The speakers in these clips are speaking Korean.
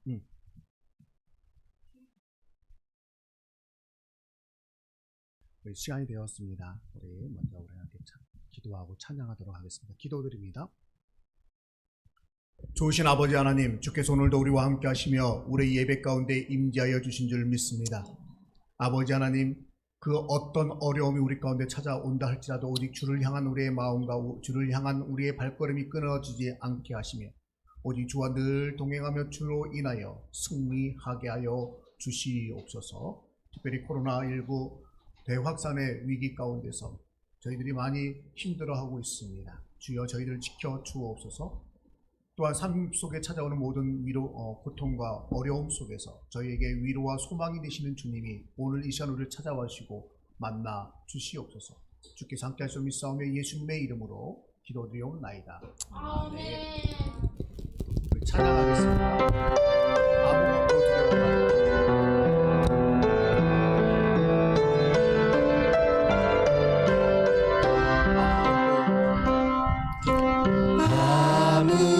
음. 시간이 되었습니다. 우리 먼저 우리 함께 기도하고 찬양하도록 하겠습니다. 기도드립니다. 좋으신 아버지 하나님, 주께서 오늘도 우리와 함께 하시며 우리 예배 가운데 임재하여 주신 줄 믿습니다. 아버지 하나님, 그 어떤 어려움이 우리 가운데 찾아온다 할지라도 오직 주를 향한 우리의 마음과 주를 향한 우리의 발걸음이 끊어지지 않게 하시며 오직 주와 늘 동행하며 주로 인하여 승리하게 하여 주시옵소서. 특별히 코로나19 대확산의 위기 가운데서 저희들이 많이 힘들어하고 있습니다. 주여 저희를 지켜 주옵소서. 또한 삶 속에 찾아오는 모든 고통과 어려움 속에서 저희에게 위로와 소망이 되시는 주님이 오늘 이 시간 우리를 찾아와시고 만나 주시옵소서. 주께서 함께 하시며 믿사오며 예수님의 이름으로 기도드리옵나이다. 아멘. 우리 찬양하겠습니다.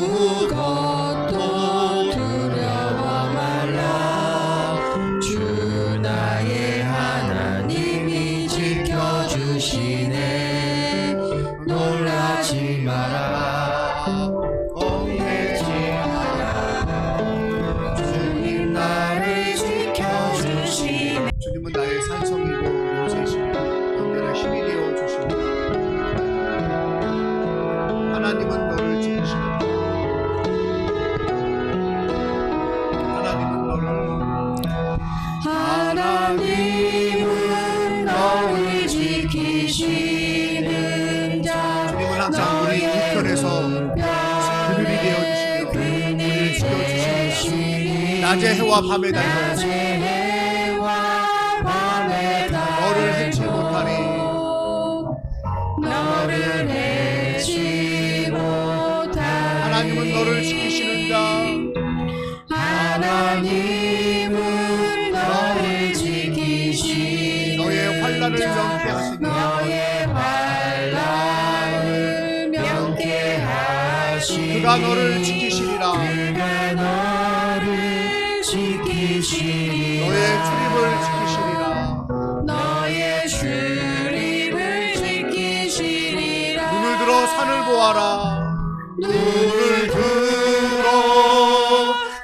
아무것도 두려워하지 주님은 나의 산성이고 요새시며 언제나 힘이 되어 주시옵니다. 하나님은 너를 지키시며 하나님은 너를 지키시는 자. 주님은 항상 우리 우편에서 그늘이 되어 주시며 우리를 지켜주십니다. 낮의 해와 밤의 달도 너를 해치 못하니 하나님은 너를 지키시는다. 하나님은 너를 지키시니 너의 환난을 명케 하시니 그가 너를 지키시리라. 너의 출입을 지키시리라. 눈을 들어 산을 보아라. 눈을 들어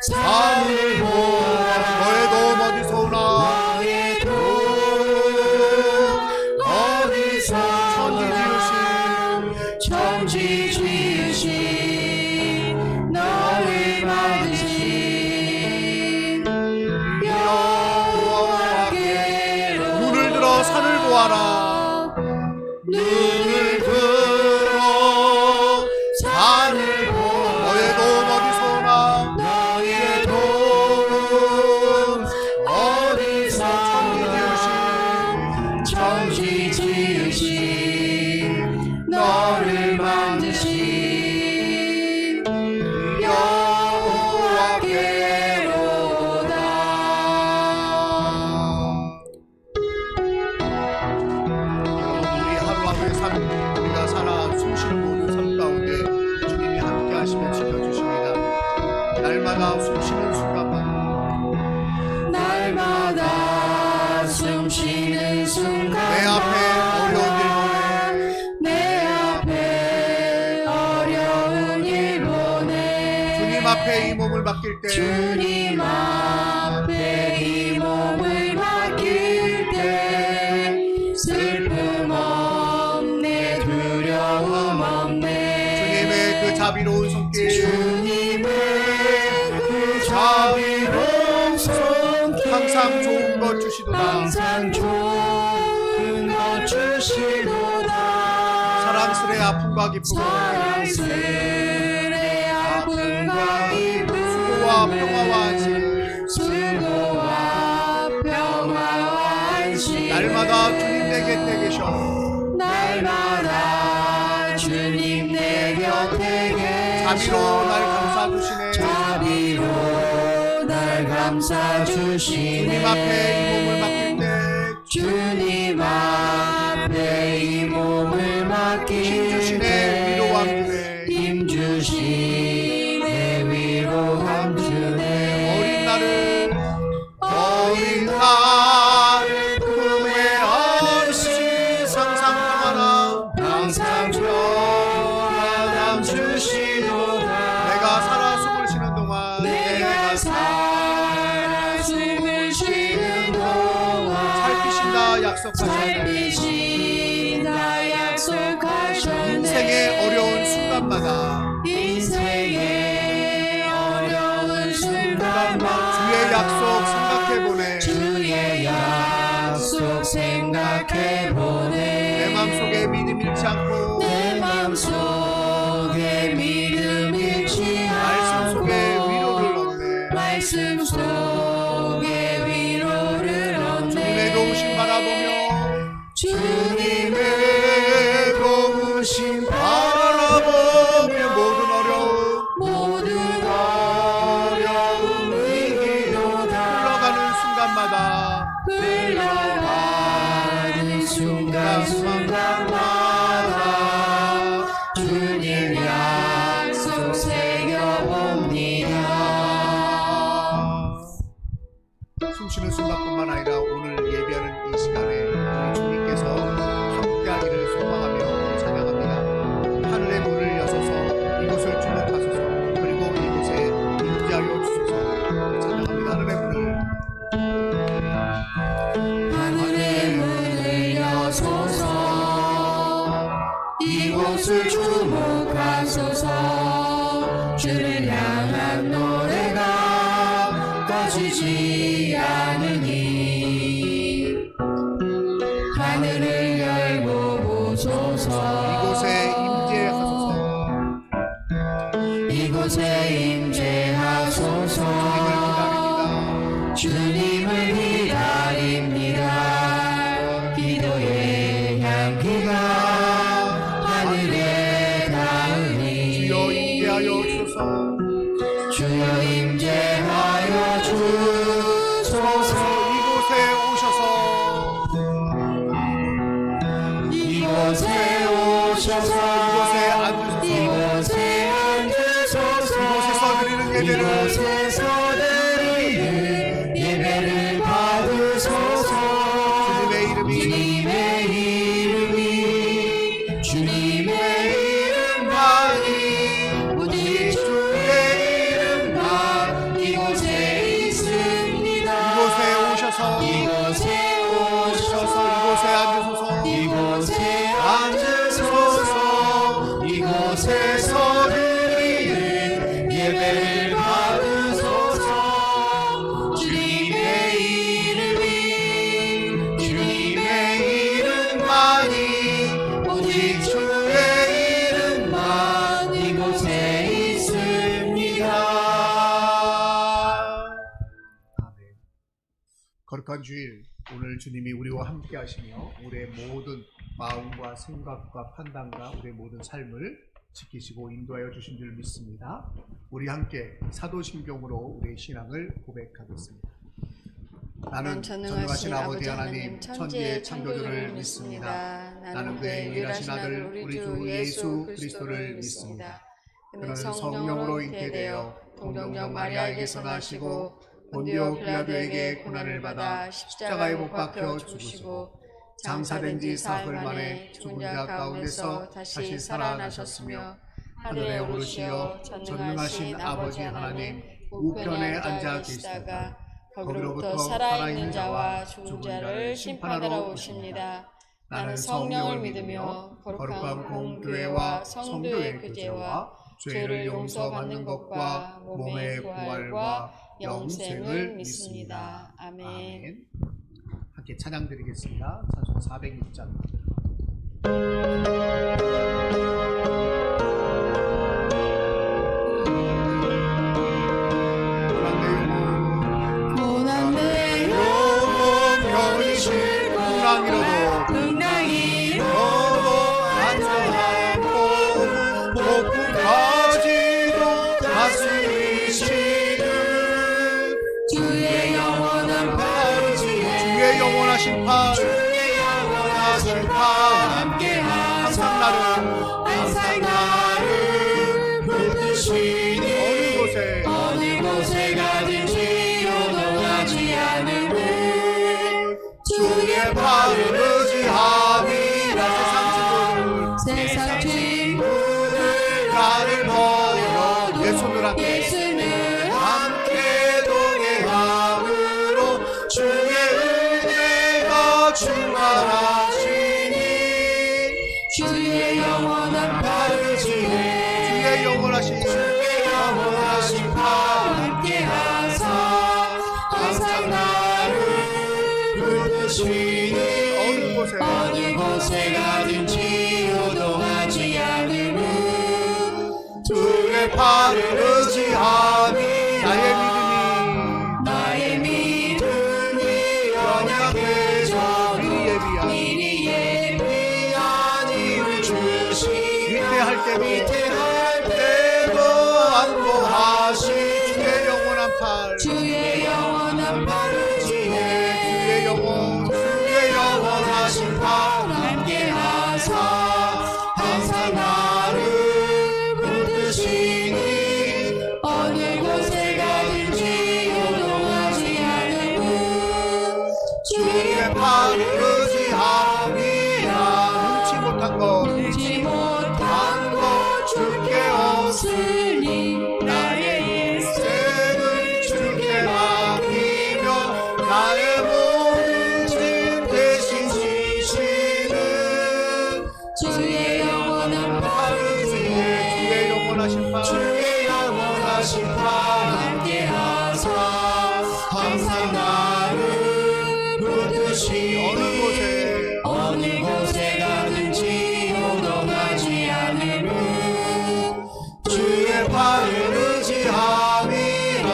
산을 보아라. 너의 도움 어디서 오나. 너의 도움 어디서 천지 지으신 너를 만드신 여호와께로. 눈을 들어 산을 보아라. 눈을 들어 산을 보아라. 너의 도움 어디서 오나. 너의 도움 어디서 천지 지으신 너를 만드신 여호와께로다. 우리 하루하루의 삶, 우리가 살아 숨쉬는 모든 삶 가운데 주님이 함께 하시며 지켜주십니다. 날마다 숨쉬는 순간마다 내 앞에 어려운 일 보내. 주님 앞에 이 몸을 맡길 때 슬픔 없네, 두려움 없네. 주님의 그 자비로운 손길, 항상 좋은 것 주시도다. 사랑스레 아픔과 기쁨, 수고와 평화와 안식, 날마다 주님 내 곁에 계셔. 자비로 날 감싸주시네. 주님 앞에 이 몸을 맡길 때 힘주시네. 위로와 힘주시네. 삶이신 다 약속하셨네. 인생의 어려운 순간마다 인생의 어려운 순간마다 주의 약속 생각해보네. 주의 약속 생각해보네. 내 맘속에 믿음 잃지 않고 내 맘속에 믿음 잃지 말씀 않고 속에 위로를 얻네. 말씀 속에 위로를 얻네. 주님의 도우심 바라보며 주님의 도우심 바라보며 모든 어려움 이기도다. 흘러가는 순간마다 흘러가는 순간마다 주님 약속 새겨봅니다. 숨쉬는 순간뿐만 아니라 오늘 예배하는 이 시간에 우리 주님께서 함께하기를 소망하며 찬양합니다. 하늘의 문을 여소서 이곳을 주목하소서 그리고 이곳에 임재하여 주소서. 찬양합니다. 하늘의 문을 여소서 이곳을 주목하소서. 주를 향한 노래가 꺼지지 않으니 하늘을 열고 보소서. 이곳에 임재하소서. 이곳에 임재하소서. 주님을 기다립니다. 기도의 향기가 하늘에 닿으니 주여 임재하여 주소서. 주여 임재하여 주소서. 이곳에 오셔서 이곳에 오셔서 이곳에 앉으소서. 이곳에 앉으소서. 이곳에서 드리는 예배를 이곳에서 드리는 예배를 받으소서. 주님의 이름만이 오직 주의 이름만 이곳에 있습니다. 이곳에 오셔서 이곳에 이곳에 앉으소서. 이곳에 앉으소서. 이곳에서 드리는 예배를 받으소서. 주님의 이름만이 오직 주의 이름만 이곳에 있습니다. 아멘. 거룩한 주일 오늘 주님이 우리와 함께 하시며 우리의 모든 마음과 생각과 판단과 우리의 모든 삶을 지키시고 인도하여 주신 줄 믿습니다. 우리 함께 사도신경으로 우리의 신앙을 고백하겠습니다. 나는 전능하신 아버지 하나님 천지의 창조주를 믿습니다. 나는 그의 유일하신 아들 우리 주 예수 그리스도를 믿습니다. 그는 성령으로 잉태되어 동정녀 마리아에게서 나시고 본디오 빌라도에게 고난을 받아 십자가에 못 박혀 죽으시고 장사된 지 사흘 만에 죽은 자 가운데서 다시 살아나셨으며 하늘에 오르시어 전능하신 아버지 하나님 우편에 앉아 계시다가 거기로부터 살아있는 자와 죽은 자를 심판하러 오십니다. 나는 성령을 믿으며 거룩한 공교회와 성도의 교제와 죄를 용서받는 것과 몸의 부활과 영생을 믿습니다. 아멘. 함께 찬양 드리겠습니다. 찬송 406장. 고난내 영혼 편히 쉴 풍랑이로도 안전하고 높은 가지도 다스리시는 주의 영원한 주의 영원하신 팔 함께 항상 나를 붙드시니 어느 곳에 가든지 요동하지 않으니 주의 팔을 의지함이라. 세상 친구들 나를 버려 내 손을 함께 예수는 함께 동행함으로 주의 은혜가 충만하 주의 영원하신 영원하신 파 함께하사 항상 나를 붙드시니 어느 곳에 가든지 요동하지 않음은 주의 팔을 의지함이 나의 믿음이 연약해져도 미리 예비한 힘을 주시 위태할 때도 안보하시 주의 영원한 팔을 지혜 주의 영원하신 파 함께하사 항상 나를 붙드시니 어느 곳에 가든지 요동하지 않음은 주의 팔을 의지함이라 눈치 못한 것 주께 없으니 나의 인생을 주께 맡기며 나의 모든 짐 대신 지시는 주의 영원한 팔을 주의 영원하신 팔 주의 영원하신 파 함께하사 항상 나를 붙드시니 어느 곳에 가든지 요동하지 않음은 주의 팔을 의지함이라.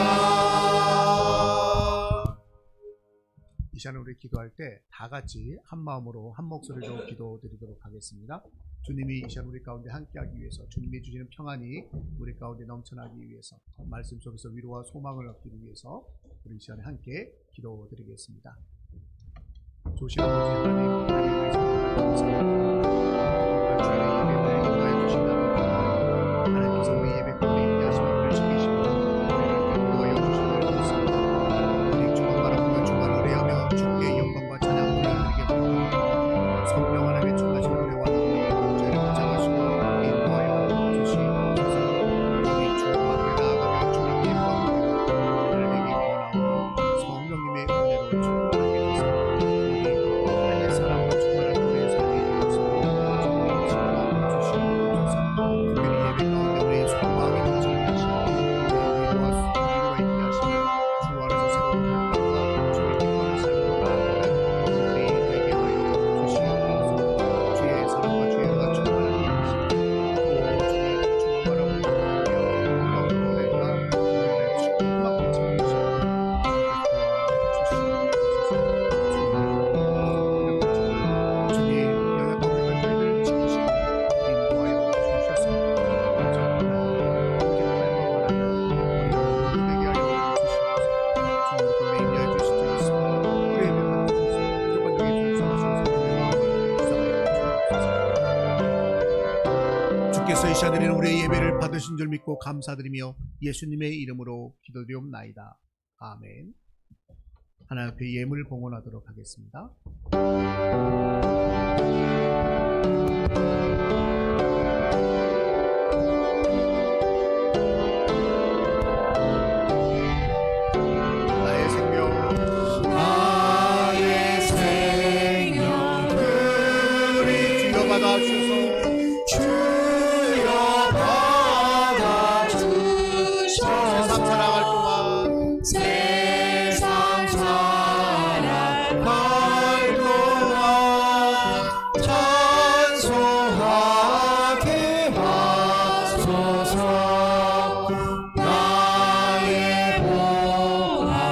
이 시간에 우리 기도할 때 다 같이 한 마음으로 한 목소리로 기도드리도록 하겠습니다. 주님이 이 시간 우리 가운데 함께하기 위해서 주님이 주시는 평안이 우리 가운데 넘쳐나기 위해서 말씀 속에서 위로와 소망을 얻기 위해서 우리 이 시간에 함께 기도드리겠습니다. 조시 아버지 하나님의 성령을 감사합니다. 주의 예배를 인도해 주신다면 하나님께서 우리 예배 가운데 임재하시며 우리를 지키시고 우리를 인도하여 주시기를 믿습니다. 오직 주만 바라보며 주만 의뢰하며 주께 영광과 찬양 올려드리게 바랍니다. 성령 하나님의 충만하신 은혜와 능력으로 저희를 붙잡으시고 인도하여 주시옵소서. 우리 주 앞에 나아가며 주님께 영광을 하나님에게 원하오니 성령님의 은혜로 충만하게 되소서. 우리 하나님의 사랑으로 충만한 우리의 삶이 되소서. 주님이 지켜주시옵소서. 특별히 예배 가운데 우리의 소망이 넘치게 하시고 위로와 있게 하시며 주 안에서 새로운 활동과 주의 기뻐하는 삶으로 나아가는 우리 되게 하여 주시옵소서. 주의 사랑과 주의 은혜가 충만하게 하시고 또 주의 충만하고 놀라운 노래가 우리를 주시고 음악을 채워주시고 주님 연약한 우리가 저희를 지키시고 인도하여 주셔서 주께서 이 시간에 우리의 예배를 받으신 줄 믿고 감사드리며 예수님의 이름으로 기도드리옵나이다. 아멘. 하나님 앞에 예물 봉헌하도록 하겠습니다. 나의 생명 그리 주여 받아주소서. 세상 살아갈 동안 세상 살아갈 동안 찬송하게 하소서. 나의 보아들이니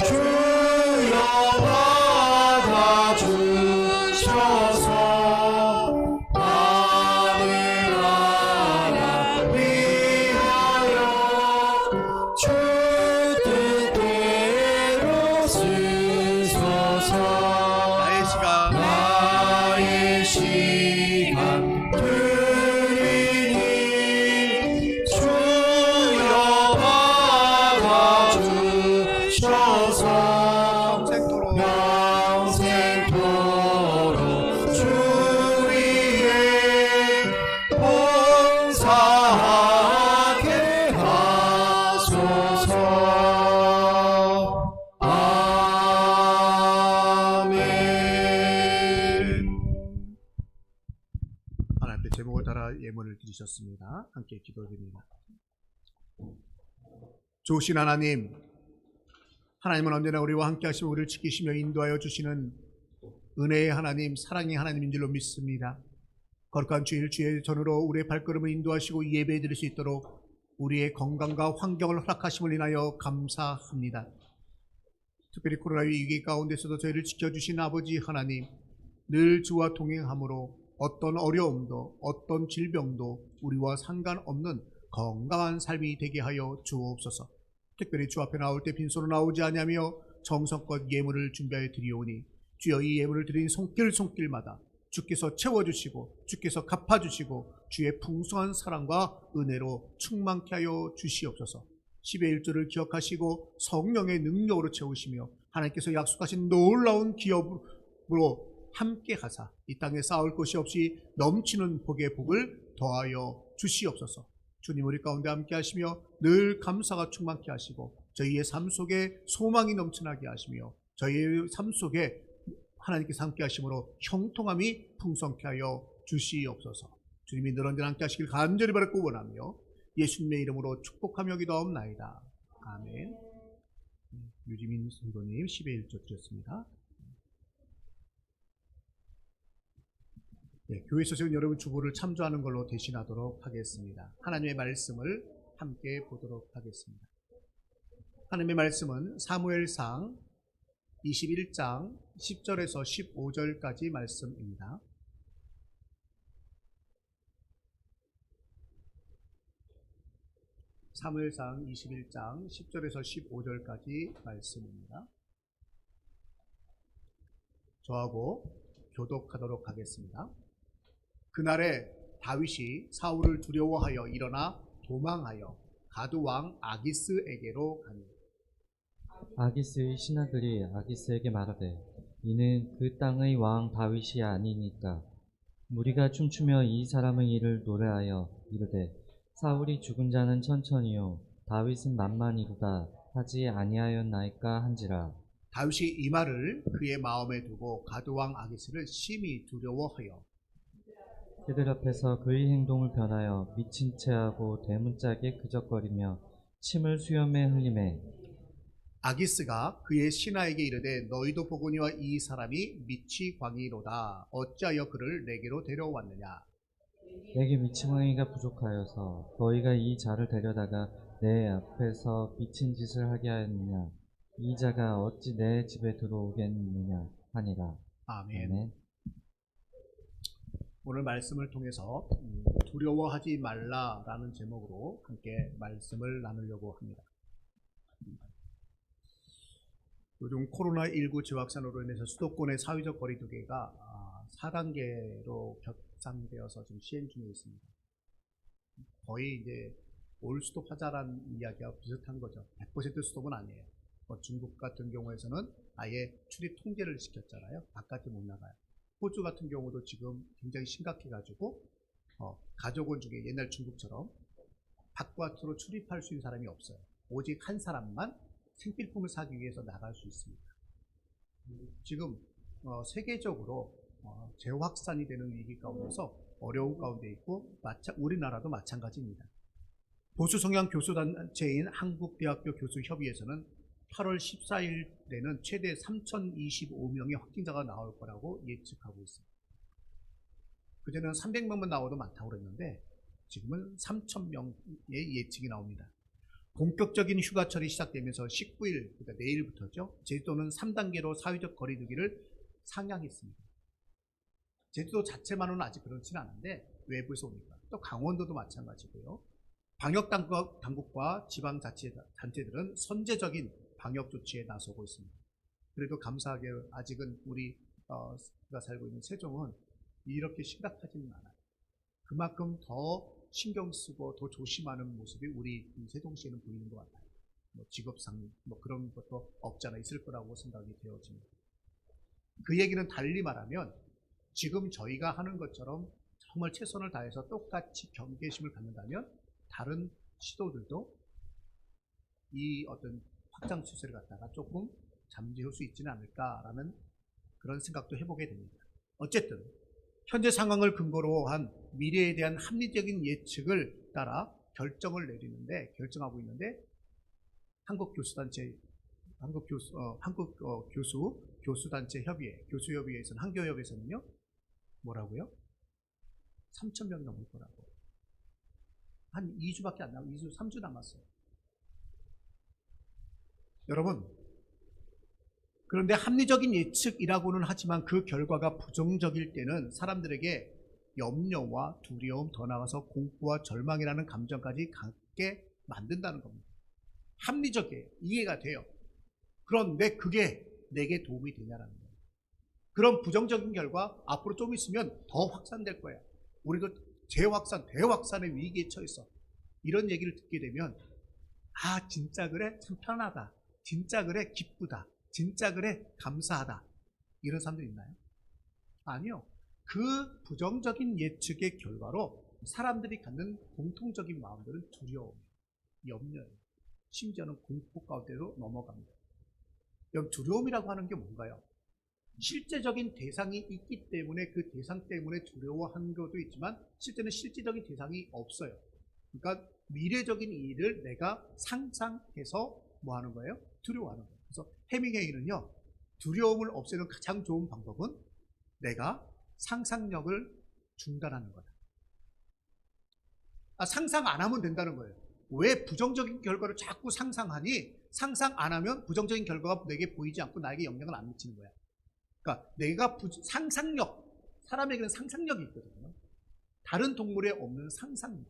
주여 받아 주셔서 제목을 따라 예물을 드리셨습니다. 함께 기도드립니다. 좋으신 하나님, 하나님은 언제나 우리와 함께 하시며 우리를 지키시며 인도하여 주시는 은혜의 하나님, 사랑의 하나님인 줄로 믿습니다. 거룩한 주일 주의 전으로 우리의 발걸음을 인도하시고 예배해 드릴 수 있도록 우리의 건강과 환경을 허락하심을 인하여 감사합니다. 특별히 코로나 위기 가운데서도 저희를 지켜주신 아버지 하나님, 늘 주와 동행함으로 어떤 어려움도 어떤 질병도 우리와 상관없는 건강한 삶이 되게 하여 주옵소서. 특별히 주 앞에 나올 때 빈손으로 나오지 아니하며 정성껏 예물을 준비하여 드리오니 주여 이 예물을 드린 손길마다 주께서 채워주시고 주께서 갚아주시고 주의 풍성한 사랑과 은혜로 충만케 하여 주시옵소서. 10의 1조를 기억하시고 성령의 능력으로 채우시며 하나님께서 약속하신 놀라운 기업으로 함께 하사 이 땅에 쌓을 것이 없이 넘치는 복의 복을 더하여 주시옵소서. 주님 우리 가운데 함께 하시며 늘 감사가 충만케 하시고 저희의 삶 속에 소망이 넘쳐나게 하시며 저희의 삶 속에 하나님께서 함께 하심으로 형통함이 풍성케 하여 주시옵소서. 주님이 늘 언제나 함께 하시길 간절히 바라고 원하며 예수님의 이름으로 축복하며 기도하옵나이다. 아멘. 유지민 성도님 10의 1조 드렸습니다. 네, 교회에서 지금 여러분 주보를 참조하는 걸로 대신하도록 하겠습니다. 하나님의 말씀을 함께 보도록 하겠습니다. 하나님의 말씀은 사무엘상 21장 10절에서 15절까지 말씀입니다. 사무엘상 21장 10절에서 15절까지 말씀입니다. 저하고 교독하도록 하겠습니다. 그날에 다윗이 사울을 두려워하여 일어나 도망하여 가드 왕 아기스에게로 가니 아기스의 신하들이 아기스에게 말하되 이는 그 땅의 왕 다윗이 아니니까 무리가 춤추며 이 사람의 일을 노래하여 이르되 사울이 죽은 자는 천천히요 다윗은 만만이로다 하지 아니하였나이까 한지라. 다윗이 이 말을 그의 마음에 두고 가드 왕 아기스를 심히 두려워하여 그들 앞에서 그의 행동을 변하여 미친 채하고 대문짝에 그적거리며 침을 수염에 흘리매 아기스가 그의 신하에게 이르되 너희도 보거니와 이 사람이 미치광이로다. 어찌하여 그를 내게로 데려왔느냐. 내게 미치광이가 부족하여서 너희가 이 자를 데려다가 내 앞에서 미친 짓을 하게 하였느냐. 이 자가 어찌 내 집에 들어오겠느냐 하니라. 아멘. 아멘. 오늘 말씀을 통해서 두려워하지 말라라는 제목으로 함께 말씀을 나누려고 합니다. 요즘 코로나19 지확산으로 인해서 수도권의 사회적 거리두기가 4단계로 격상되어서 지금 시행 중에 있습니다. 거의 이제 올 스톱 하자라는 이야기와 비슷한 거죠. 100% 스톱은 아니에요. 중국 같은 경우에서는 아예 출입 통제를 시켰잖아요. 바깥에 못 나가요. 호주 같은 경우도 지금 굉장히 심각해가지고 가족원 중에 옛날 중국처럼 바깥으로 출입할 수 있는 사람이 없어요. 오직 한 사람만 생필품을 사기 위해서 나갈 수 있습니다. 지금 세계적으로 재확산이 되는 위기 가운데서 어려운 가운데 있고 우리나라도 마찬가지입니다. 보수 성향 교수단체인 한국대학교 교수협의회에서는 8월 14일에는 최대 3,025명의 확진자가 나올 거라고 예측하고 있습니다. 그전에는 300명만 나와도 많다고 그랬는데 지금은 3,000명의 예측이 나옵니다. 본격적인 휴가철이 시작되면서 19일, 그러니까 내일부터죠. 제주도는 3단계로 사회적 거리두기를 상향했습니다. 제주도 자체만은 아직 그렇지는 않은데 외부에서 오니까. 또 강원도도 마찬가지고요. 방역당국과 지방자치단체들은 선제적인 방역 조치에 나서고 있습니다. 그래도 감사하게 아직은 우리가 살고 있는 세종은 이렇게 심각하지는 않아요. 그만큼 더 신경 쓰고 더 조심하는 모습이 우리 세종시에는 보이는 것 같아요. 직업상 그런 것도 없지 않아 있을 거라고 생각이 되어집니다. 그 얘기는 달리 말하면 지금 저희가 하는 것처럼 정말 최선을 다해서 똑같이 경계심을 갖는다면 다른 시도들도 이 어떤 확장 추세를 갖다가 조금 잠재울 수 있지는 않을까라는 그런 생각도 해보게 됩니다. 어쨌든 현재 상황을 근거로 한 미래에 대한 합리적인 예측을 따라 결정을 내리는데 결정하고 있는데 한국 교수단체 협의회, 교수협의회에서는 한교협에서는요 뭐라고요? 3,000명 넘을 거라고. 한 2주밖에 안 남았어요. 2주, 3주 남았어요. 여러분, 그런데 합리적인 예측이라고는 하지만 그 결과가 부정적일 때는 사람들에게 염려와 두려움, 더 나아가서 공포와 절망이라는 감정까지 갖게 만든다는 겁니다. 합리적이에요. 이해가 돼요. 그런데 그게 내게 도움이 되냐라는 거예요. 그런 부정적인 결과 앞으로 좀 있으면 더 확산될 거야. 우리도 재확산, 대확산의 위기에 처했어. 이런 얘기를 듣게 되면 아 진짜 그래? 참 편하다. 진짜 그래? 기쁘다. 진짜 그래? 감사하다. 이런 사람들 있나요? 아니요. 그 부정적인 예측의 결과로 사람들이 갖는 공통적인 마음들은 두려움, 염려, 심지어는 공포 가운데로 넘어갑니다. 여러분 두려움이라고 하는 게 뭔가요? 실제적인 대상이 있기 때문에 그 대상 때문에 두려워하는 것도 있지만 실제는 실제적인 대상이 없어요. 그러니까 미래적인 일을 내가 상상해서 뭐 하는 거예요? 두려워하는 거예요. 그래서 해밍웨이는요 두려움을 없애는 가장 좋은 방법은 내가 상상력을 중단하는 거다. 상상 안 하면 된다는 거예요. 왜 부정적인 결과를 자꾸 상상하니? 상상 안 하면 부정적인 결과가 내게 보이지 않고 나에게 영향을 안 미치는 거야. 그러니까 내가 상상력, 사람에게는 상상력이 있거든요. 다른 동물에 없는 상상력,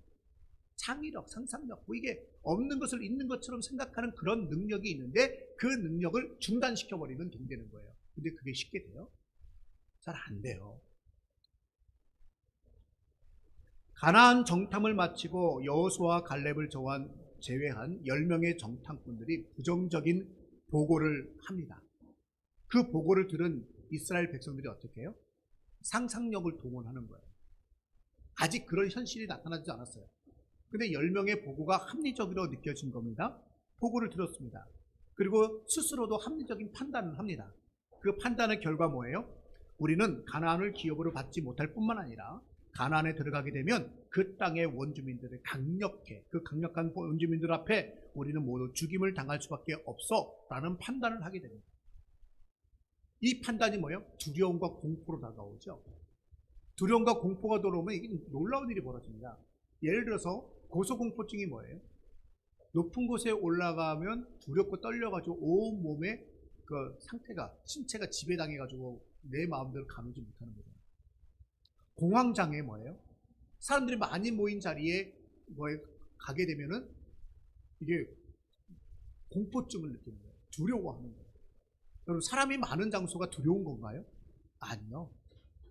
창의력, 상상력, 뭐 이게 없는 것을 있는 것처럼 생각하는 그런 능력이 있는데 그 능력을 중단시켜버리면 된다는 거예요. 근데 그게 쉽게 돼요? 잘 안 돼요. 가나안 정탐을 마치고 여호수아와 갈렙을 제외한 10명의 정탐꾼들이 부정적인 보고를 합니다. 그 보고를 들은 이스라엘 백성들이 어떻게 해요? 상상력을 동원하는 거예요. 아직 그런 현실이 나타나지 않았어요. 근데 10명의 보고가 합리적으로 느껴진 겁니다. 보고를 들었습니다. 그리고 스스로도 합리적인 판단을 합니다. 그 판단의 결과 뭐예요? 우리는 가나안을 기업으로 받지 못할 뿐만 아니라 가나안에 들어가게 되면 그 땅의 원주민들의 그 강력한 원주민들 앞에 우리는 모두 죽임을 당할 수밖에 없어 라는 판단을 하게 됩니다. 이 판단이 뭐예요? 두려움과 공포로 다가오죠. 두려움과 공포가 들어오면 이게 놀라운 일이 벌어집니다. 예를 들어서 고소공포증이 뭐예요? 높은 곳에 올라가면 두렵고 떨려가지고 온 몸에 그 상태가, 신체가 지배당해가지고 내 마음대로 가누지 못하는 거죠. 공황장애 뭐예요? 사람들이 많이 모인 자리에 가게 되면은 이게 공포증을 느끼는 거예요. 두려워하는 거예요. 여러분, 사람이 많은 장소가 두려운 건가요? 아니요.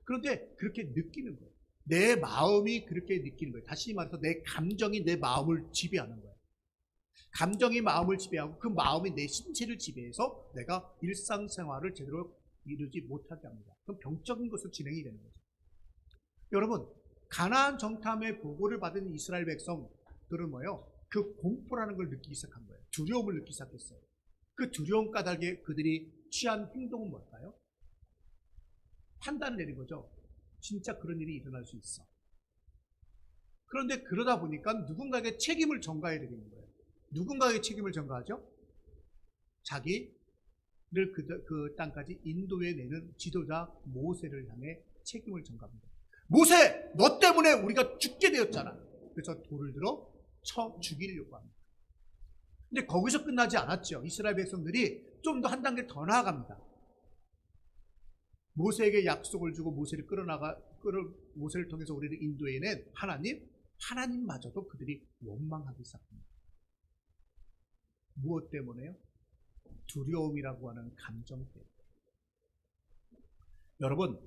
그런데 그렇게 느끼는 거예요. 내 마음이 그렇게 느끼는 거예요. 다시 말해서 내 감정이 내 마음을 지배하는 거예요. 감정이 마음을 지배하고 그 마음이 내 신체를 지배해서 내가 일상생활을 제대로 이루지 못하게 합니다. 그럼 병적인 것으로 진행이 되는 거죠. 여러분, 가나안 정탐의 보고를 받은 이스라엘 백성들은 뭐예요? 그 공포라는 걸 느끼기 시작한 거예요. 두려움을 느끼기 시작했어요. 그 두려움 까닭에 그들이 취한 행동은 뭘까요? 판단을 내린 거죠. 진짜 그런 일이 일어날 수 있어. 그런데 그러다 보니까 누군가에게 책임을 전가해야 되는 거예요. 누군가에게 책임을 전가하죠? 자기를 그 땅까지 인도해내는 지도자 모세를 향해 책임을 전가합니다. 모세! 너 때문에 우리가 죽게 되었잖아. 그래서 돌을 들어 쳐 죽이려고 합니다. 근데 거기서 끝나지 않았죠. 이스라엘 백성들이 좀 더 한 단계 더 나아갑니다. 모세에게 약속을 주고 모세를 모세를 통해서 우리를 인도해낸 하나님마저도 그들이 원망하기 시작합니다. 무엇 때문에요? 두려움이라고 하는 감정 때문에. 여러분,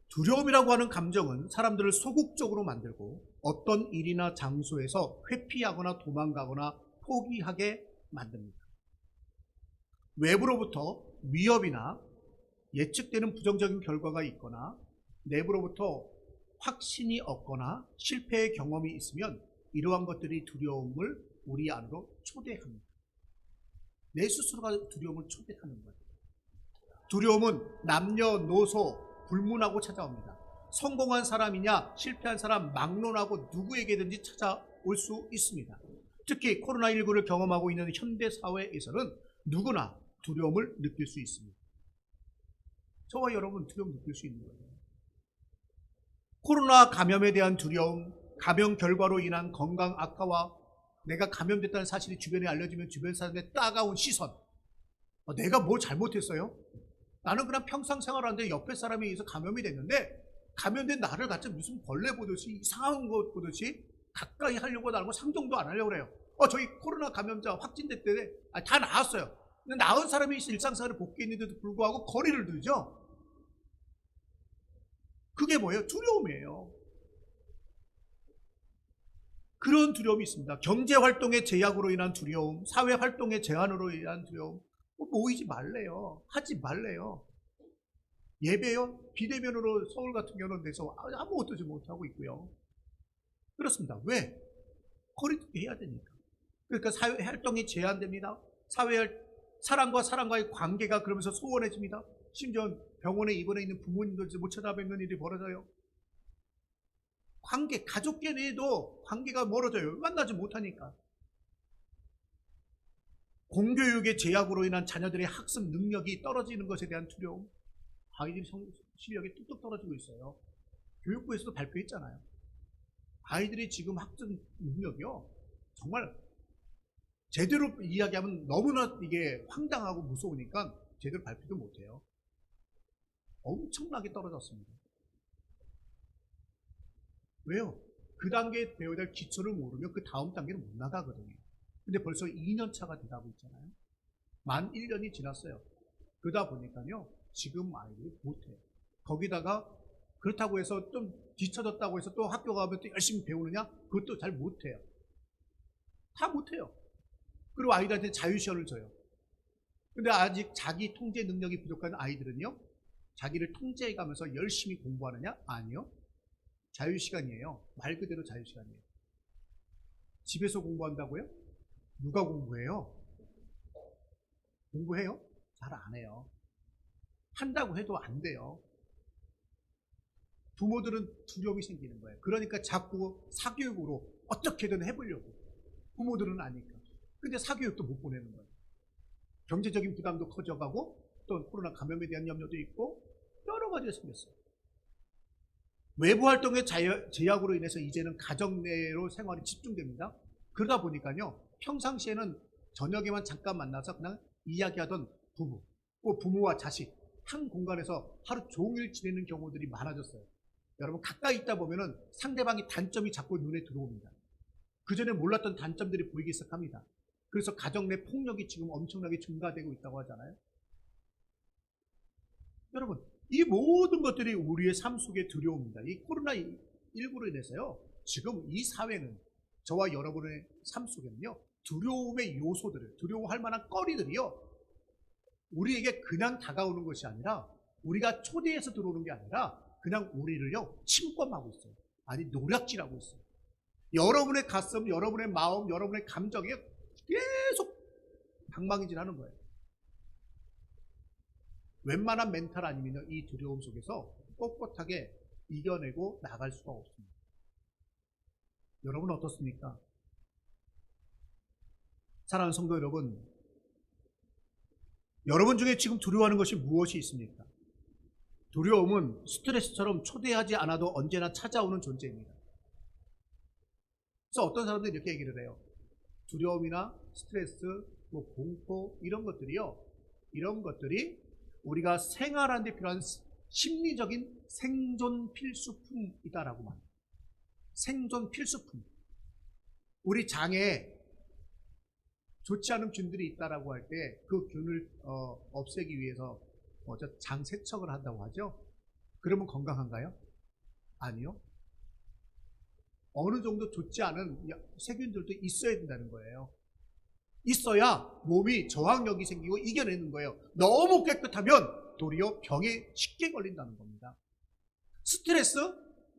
두려움이라고 하는 감정은 사람들을 소극적으로 만들고 어떤 일이나 장소에서 회피하거나 도망가거나 포기하게 만듭니다. 외부로부터 위협이나 예측되는 부정적인 결과가 있거나 내부로부터 확신이 없거나 실패의 경험이 있으면 이러한 것들이 두려움을 우리 안으로 초대합니다. 내 스스로가 두려움을 초대하는 거예요. 두려움은 남녀노소 불문하고 찾아옵니다. 성공한 사람이냐 실패한 사람 막론하고 누구에게든지 찾아올 수 있습니다. 특히 코로나19를 경험하고 있는 현대 사회에서는 누구나 두려움을 느낄 수 있습니다. 저와 여러분 두려움 느낄 수 있는 거예요. 코로나 감염에 대한 두려움, 감염 결과로 인한 건강 악화와 내가 감염됐다는 사실이 주변에 알려지면 주변 사람의 따가운 시선. 내가 뭘 잘못했어요? 나는 그냥 평상 생활하는데 옆에 사람에 의해서 감염이 됐는데 감염된 나를 갖다 무슨 벌레 보듯이 이상한 것 보듯이 가까이 하려고 나는 상종도 안 하려고 그래요. 저희 코로나 감염자 확진됐대. 다 나았어요. 근데 나은 사람이 일상생활에 복귀했는데도 불구하고 거리를 두죠. 그게 뭐예요? 두려움이에요. 그런 두려움이 있습니다. 경제활동의 제약으로 인한 두려움, 사회활동의 제한으로 인한 두려움. 모이지 말래요. 하지 말래요. 예배요? 비대면으로 서울 같은 경우는 돼서 아무것도 좀 못하고 있고요. 그렇습니다. 왜? 거리두기 해야 되니까. 그러니까 사회활동이 제한됩니다. 사람과 사람과의 관계가 그러면서 소원해집니다. 심지어 병원에 입원해 있는 부모님도 못 찾아뵙는 일이 벌어져요. 관계, 가족끼리도 관계가 멀어져요. 만나지 못하니까. 공교육의 제약으로 인한 자녀들의 학습 능력이 떨어지는 것에 대한 두려움. 아이들이 실력이 뚝뚝 떨어지고 있어요. 교육부에서도 발표했잖아요. 아이들이 지금 학습 능력이요. 정말 제대로 이야기하면 너무나 이게 황당하고 무서우니까 제대로 발표도 못해요. 엄청나게 떨어졌습니다. 왜요? 그 단계에 배워야 될 기초를 모르면 그 다음 단계는 못 나가거든요. 근데 벌써 2년 차가 돼가고 있잖아요. 만 1년이 지났어요. 그러다 보니까요, 지금 아이들이 못해요. 거기다가 그렇다고 해서 좀 뒤처졌다고 해서 또 학교 가면 또 열심히 배우느냐? 그것도 잘 못해요. 다 못해요. 그리고 아이들한테 자유시간을 줘요. 근데 아직 자기 통제 능력이 부족한 아이들은요, 자기를 통제해가면서 열심히 공부하느냐? 아니요. 자유시간이에요. 말 그대로 자유시간이에요. 집에서 공부한다고요? 누가 공부해요? 공부해요? 잘 안 해요. 한다고 해도 안 돼요. 부모들은 두려움이 생기는 거예요. 그러니까 자꾸 사교육으로 어떻게든 해보려고. 부모들은 아니까. 근데 사교육도 못 보내는 거예요. 경제적인 부담도 커져가고 또 코로나 감염에 대한 염려도 있고 여러 가지가 생겼어요. 외부 활동의 제약으로 인해서 이제는 가정 내로 생활이 집중됩니다. 그러다 보니까요, 평상시에는 저녁에만 잠깐 만나서 그냥 이야기하던 부부, 또 부모와 자식, 한 공간에서 하루 종일 지내는 경우들이 많아졌어요. 여러분, 가까이 있다 보면은 상대방의 단점이 자꾸 눈에 들어옵니다. 그전에 몰랐던 단점들이 보이기 시작합니다. 그래서 가정 내 폭력이 지금 엄청나게 증가되고 있다고 하잖아요. 여러분, 이 모든 것들이 우리의 삶 속에 두려움입니다. 이 코로나19로 인해서요, 지금 이 사회는 저와 여러분의 삶 속에는요, 두려움의 요소들을, 두려워할 만한 거리들이요, 우리에게 그냥 다가오는 것이 아니라, 우리가 초대해서 들어오는 게 아니라, 그냥 우리를요, 침범하고 있어요. 아니, 노략질하고 있어요. 여러분의 가슴, 여러분의 마음, 여러분의 감정에 계속 방망이질 하는 거예요. 웬만한 멘탈 아니면 이 두려움 속에서 꼿꼿하게 이겨내고 나갈 수가 없습니다. 여러분은 어떻습니까? 사랑하는 성도 여러분, 여러분 중에 지금 두려워하는 것이 무엇이 있습니까? 두려움은 스트레스처럼 초대하지 않아도 언제나 찾아오는 존재입니다. 그래서 어떤 사람들이 이렇게 얘기를 해요. 두려움이나 스트레스, 공포 이런 것들이요, 이런 것들이 우리가 생활하는 데 필요한 심리적인 생존 필수품이다라고 말합니다. 생존 필수품. 우리 장에 좋지 않은 균들이 있다라고 할 때 그 균을 없애기 위해서 장 세척을 한다고 하죠. 그러면 건강한가요? 아니요. 어느 정도 좋지 않은 세균들도 있어야 된다는 거예요. 있어야 몸이 저항력이 생기고 이겨내는 거예요. 너무 깨끗하면 도리어 병에 쉽게 걸린다는 겁니다. 스트레스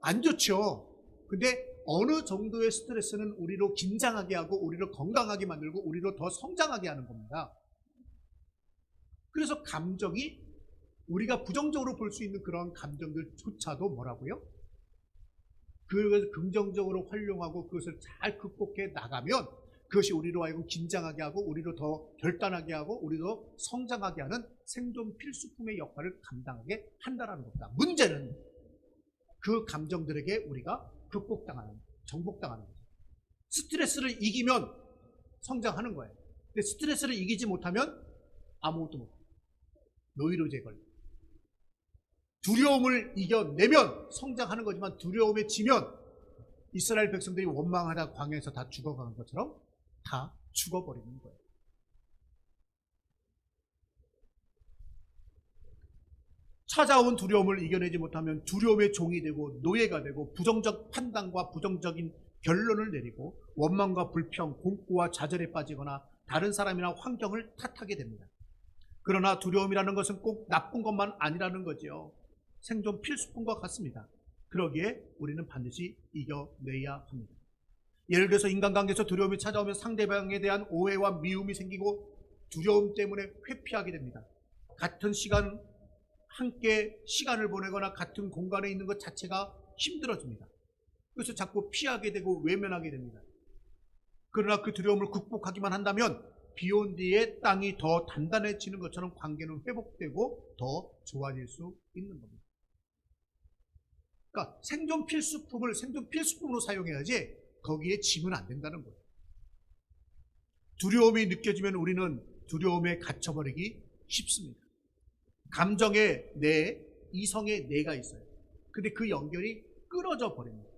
안 좋죠. 근데 어느 정도의 스트레스는 우리로 긴장하게 하고 우리를 건강하게 만들고 우리로 더 성장하게 하는 겁니다. 그래서 감정이 우리가 부정적으로 볼 수 있는 그런 감정들조차도 뭐라고요? 그것을 긍정적으로 활용하고 그것을 잘 극복해 나가면 그것이 우리로 하여금 긴장하게 하고 우리로 더 결단하게 하고 우리도 성장하게 하는 생존 필수품의 역할을 감당하게 한다는 겁니다. 문제는 그 감정들에게 우리가 극복당하는, 정복당하는 거죠. 스트레스를 이기면 성장하는 거예요. 근데 스트레스를 이기지 못하면 아무것도 못해요. 노이로제 걸려. 두려움을 이겨내면 성장하는 거지만 두려움에 지면 이스라엘 백성들이 원망하다 광야에서 다 죽어가는 것처럼 다 죽어버리는 거예요. 찾아온 두려움을 이겨내지 못하면 두려움의 종이 되고 노예가 되고 부정적 판단과 부정적인 결론을 내리고 원망과 불평, 공고와 좌절에 빠지거나 다른 사람이나 환경을 탓하게 됩니다. 그러나 두려움이라는 것은 꼭 나쁜 것만 아니라는 거죠. 생존 필수품과 같습니다. 그러기에 우리는 반드시 이겨내야 합니다. 예를 들어서 인간관계에서 두려움이 찾아오면 상대방에 대한 오해와 미움이 생기고 두려움 때문에 회피하게 됩니다. 같은 시간 함께 시간을 보내거나 같은 공간에 있는 것 자체가 힘들어집니다. 그래서 자꾸 피하게 되고 외면하게 됩니다. 그러나 그 두려움을 극복하기만 한다면 비온 뒤에 땅이 더 단단해지는 것처럼 관계는 회복되고 더 좋아질 수 있는 겁니다. 그러니까 생존 필수품을 생존 필수품으로 사용해야지 거기에 지면 안 된다는 거예요. 두려움이 느껴지면 우리는 두려움에 갇혀버리기 쉽습니다. 감정의 내, 이성의 내가 있어요. 근데 그 연결이 끊어져 버립니다.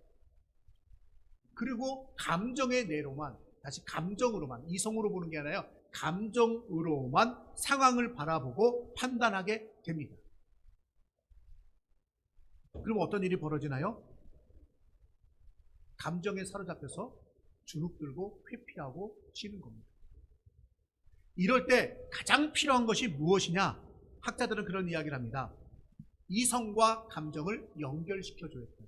그리고 감정의 내로만, 다시 감정으로만, 이성으로 보는 게 아니라 감정으로만 상황을 바라보고 판단하게 됩니다. 그럼 어떤 일이 벌어지나요? 감정에 사로잡혀서 주눅들고 회피하고 지는 겁니다. 이럴 때 가장 필요한 것이 무엇이냐? 학자들은 그런 이야기를 합니다. 이성과 감정을 연결시켜줘야 돼요.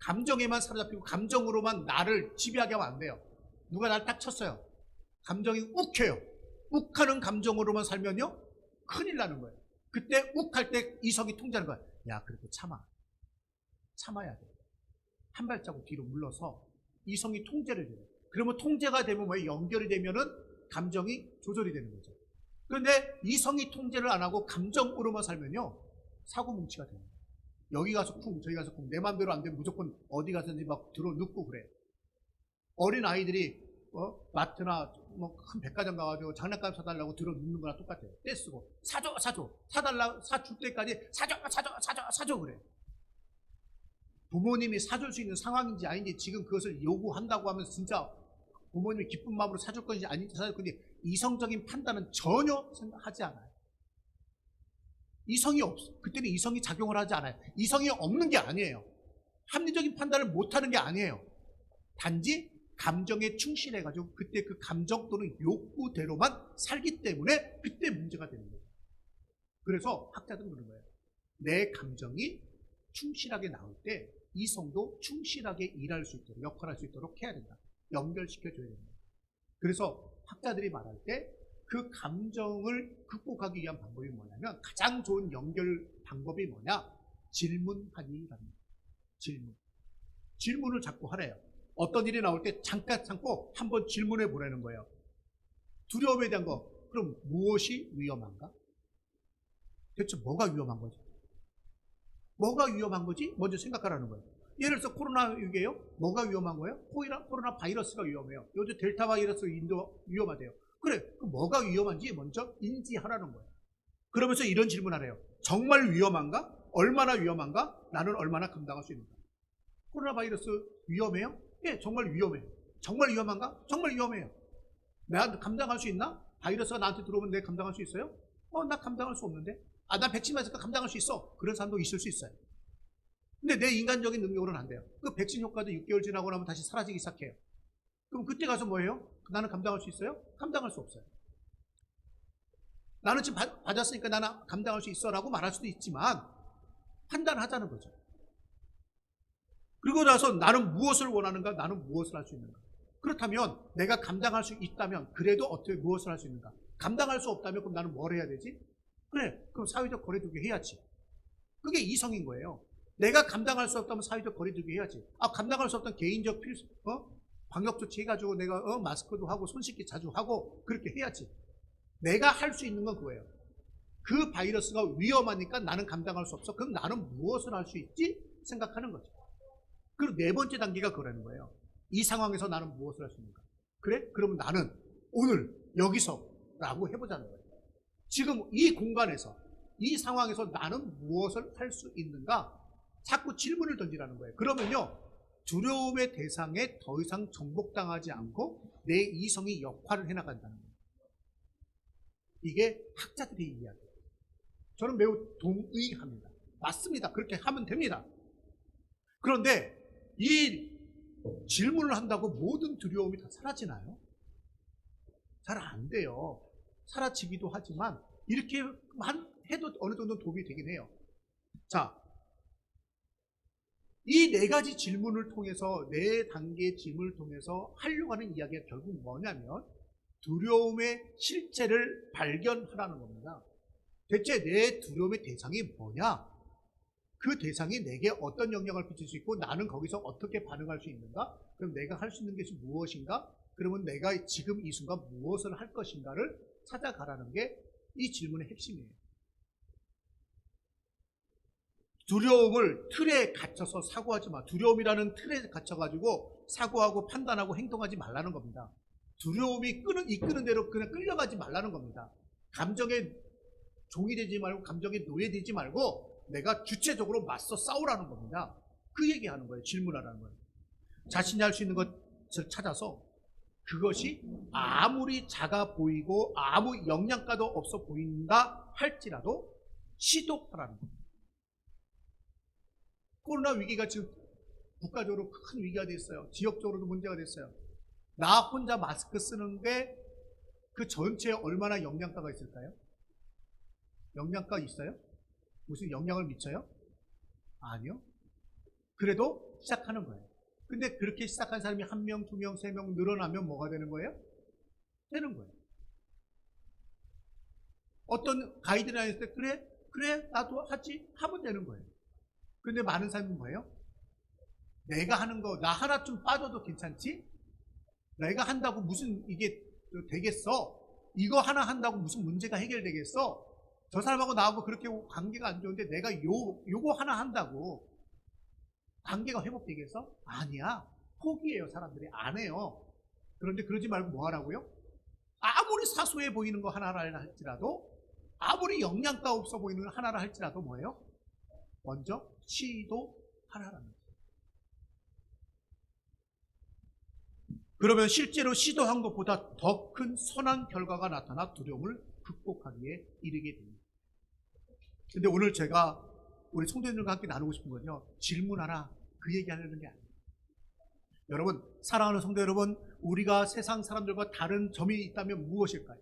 감정에만 사로잡히고 감정으로만 나를 지배하게 하면 안 돼요. 누가 나를 딱 쳤어요. 감정이 욱해요. 욱하는 감정으로만 살면요 큰일 나는 거예요. 그때 욱할 때 이성이 통제하는 거예요. 야, 그래도 참아야 돼. 한 발자국 뒤로 물러서 이성이 통제를 해요. 그러면 통제가 되면 왜 연결이 되면은 감정이 조절이 되는 거죠. 그런데 이성이 통제를 안 하고 감정으로만 살면요 사고 뭉치가 됩니다. 여기 가서 쿵 저기 가서 쿵 내 마음대로 안 되면 무조건 어디 가서든지 막 들어 눕고 그래. 어린 아이들이 마트나 뭐 큰 백화점 가가지고 장난감 사달라고 들어 눕는 거랑 똑같아요. 떼쓰고 사달라 사줄 때까지 사줘 그래. 부모님이 사줄 수 있는 상황인지 아닌지 지금 그것을 요구한다고 하면 진짜 부모님이 기쁜 마음으로 사줄 건지 아닌지 사줄 건지 이성적인 판단은 전혀 생각하지 않아요. 이성이 없어. 그때는 이성이 작용을 하지 않아요. 이성이 없는 게 아니에요. 합리적인 판단을 못하는 게 아니에요. 단지 감정에 충실해가지고 그때 그 감정 또는 욕구대로만 살기 때문에 그때 문제가 되는 거예요. 그래서 학자들은 그런 거예요. 내 감정이 충실하게 나올 때 이성도 충실하게 일할 수 있도록 역할할 수 있도록 해야 된다. 연결시켜줘야 된다. 그래서 학자들이 말할 때 그 감정을 극복하기 위한 방법이 뭐냐면 가장 좋은 연결 방법이 뭐냐? 질문하기랍니다. 질문을 자꾸 하래요. 어떤 일이 나올 때 잠깐 참고 한번 질문해 보라는 거예요. 두려움에 대한 거. 그럼 무엇이 위험한가? 대체 뭐가 위험한 거지? 뭐가 위험한 거지? 먼저 생각하라는 거예요. 예를 들어서 코로나6이에요. 뭐가 위험한 거예요? 코로나 바이러스가 위험해요. 요즘 델타 바이러스 인도 위험하대요. 그래, 뭐가 위험한지 먼저 인지하라는 거예요. 그러면서 이런 질문하래요. 정말 위험한가? 얼마나 위험한가? 나는 얼마나 감당할 수 있는가? 코로나 바이러스 위험해요? 예, 정말 위험해요. 정말 위험한가? 정말 위험해요. 내가 감당할 수 있나? 바이러스가 나한테 들어오면 내가 감당할 수 있어요? 나 감당할 수 없는데? 나 백신 맞으니까 감당할 수 있어. 그런 사람도 있을 수 있어요. 근데 내 인간적인 능력으로는 안 돼요. 그 백신 효과도 6개월 지나고 나면 다시 사라지기 시작해요. 그럼 그때 가서 뭐예요? 나는 감당할 수 있어요? 감당할 수 없어요. 나는 지금 받았으니까 나는 감당할 수 있어 라고 말할 수도 있지만 판단하자는 거죠. 그리고 나서 나는 무엇을 원하는가? 나는 무엇을 할 수 있는가? 그렇다면 내가 감당할 수 있다면 그래도 어떻게 무엇을 할 수 있는가? 감당할 수 없다면 그럼 나는 뭘 해야 되지? 그래, 그럼 사회적 거리두기 해야지. 그게 이성인 거예요. 내가 감당할 수 없다면 사회적 거리두기 해야지. 감당할 수 없다면 개인적 방역 조치 해가지고 내가 마스크도 하고 손 씻기 자주 하고 그렇게 해야지. 내가 할 수 있는 건 그거예요. 그 바이러스가 위험하니까 나는 감당할 수 없어. 그럼 나는 무엇을 할 수 있지? 생각하는 거죠. 그리고 네 번째 단계가 그러는 거예요. 이 상황에서 나는 무엇을 할 수 있는가? 그래? 그러면 나는 오늘 여기서 라고 해보자는 거예요. 지금 이 공간에서 이 상황에서 나는 무엇을 할 수 있는가? 자꾸 질문을 던지라는 거예요. 그러면요, 두려움의 대상에 더 이상 정복당하지 않고 내 이성이 역할을 해나간다는 거예요. 이게 학자들의 이야기예요. 저는 매우 동의합니다. 맞습니다. 그렇게 하면 됩니다. 그런데 이 질문을 한다고 모든 두려움이 다 사라지나요? 잘 안 돼요. 사라지기도 하지만 이렇게 해도 어느 정도 도움이 되긴 해요. 자, 이 네 가지 질문을 통해서, 네 단계의 질문을 통해서 하려고 하는 이야기가 결국 뭐냐면 두려움의 실체를 발견하라는 겁니다. 대체 내 두려움의 대상이 뭐냐? 그 대상이 내게 어떤 영향을 끼칠 수 있고 나는 거기서 어떻게 반응할 수 있는가? 그럼 내가 할 수 있는 것이 무엇인가? 그러면 내가 지금 이 순간 무엇을 할 것인가를 찾아가라는 게 이 질문의 핵심이에요. 두려움을 틀에 갇혀서 사고하지 마. 두려움이라는 틀에 갇혀가지고 사고하고 판단하고 행동하지 말라는 겁니다. 두려움이 이끄는 대로 그냥 끌려가지 말라는 겁니다. 감정에 종이 되지 말고 감정에 노예되지 말고 내가 주체적으로 맞서 싸우라는 겁니다. 그 얘기하는 거예요. 질문하라는 거예요. 자신이 할 수 있는 것을 찾아서 그것이 아무리 작아 보이고 아무 영양가도 없어 보인다 할지라도 시도하라는 겁니다. 코로나 위기가 지금 국가적으로 큰 위기가 됐어요. 지역적으로도 문제가 됐어요. 나 혼자 마스크 쓰는 게 그 전체에 얼마나 영양가가 있을까요? 영양가 있어요? 무슨 영향을 미쳐요? 아니요. 그래도 시작하는 거예요. 근데 그렇게 시작한 사람이 1명, 2명, 3명 늘어나면 뭐가 되는 거예요? 되는 거예요. 어떤 가이드라인일 때 그래 나도 하지 하면 되는 거예요. 근데 많은 사람은 뭐예요? 내가 하는 거 나 하나 좀 빠져도 괜찮지? 내가 한다고 무슨 이게 되겠어? 이거 하나 한다고 무슨 문제가 해결되겠어? 저 사람하고 나하고 그렇게 관계가 안 좋은데 내가 요거 하나 한다고 관계가 회복되겠어? 아니야. 포기해요. 사람들이 안 해요. 그런데 그러지 말고 뭐 하라고요? 아무리 사소해 보이는 거 하나를 할지라도 아무리 영양가 없어 보이는 거 하나를 할지라도 뭐예요? 먼저 시도하라는 거예요. 그러면 실제로 시도한 것보다 더 큰 선한 결과가 나타나 두려움을 극복하기에 이르게 됩니다. 근데 오늘 제가 우리 성도님들과 함께 나누고 싶은 건요, 질문하라 그 얘기하려는 게 아니에요. 여러분, 사랑하는 성도 여러분, 우리가 세상 사람들과 다른 점이 있다면 무엇일까요?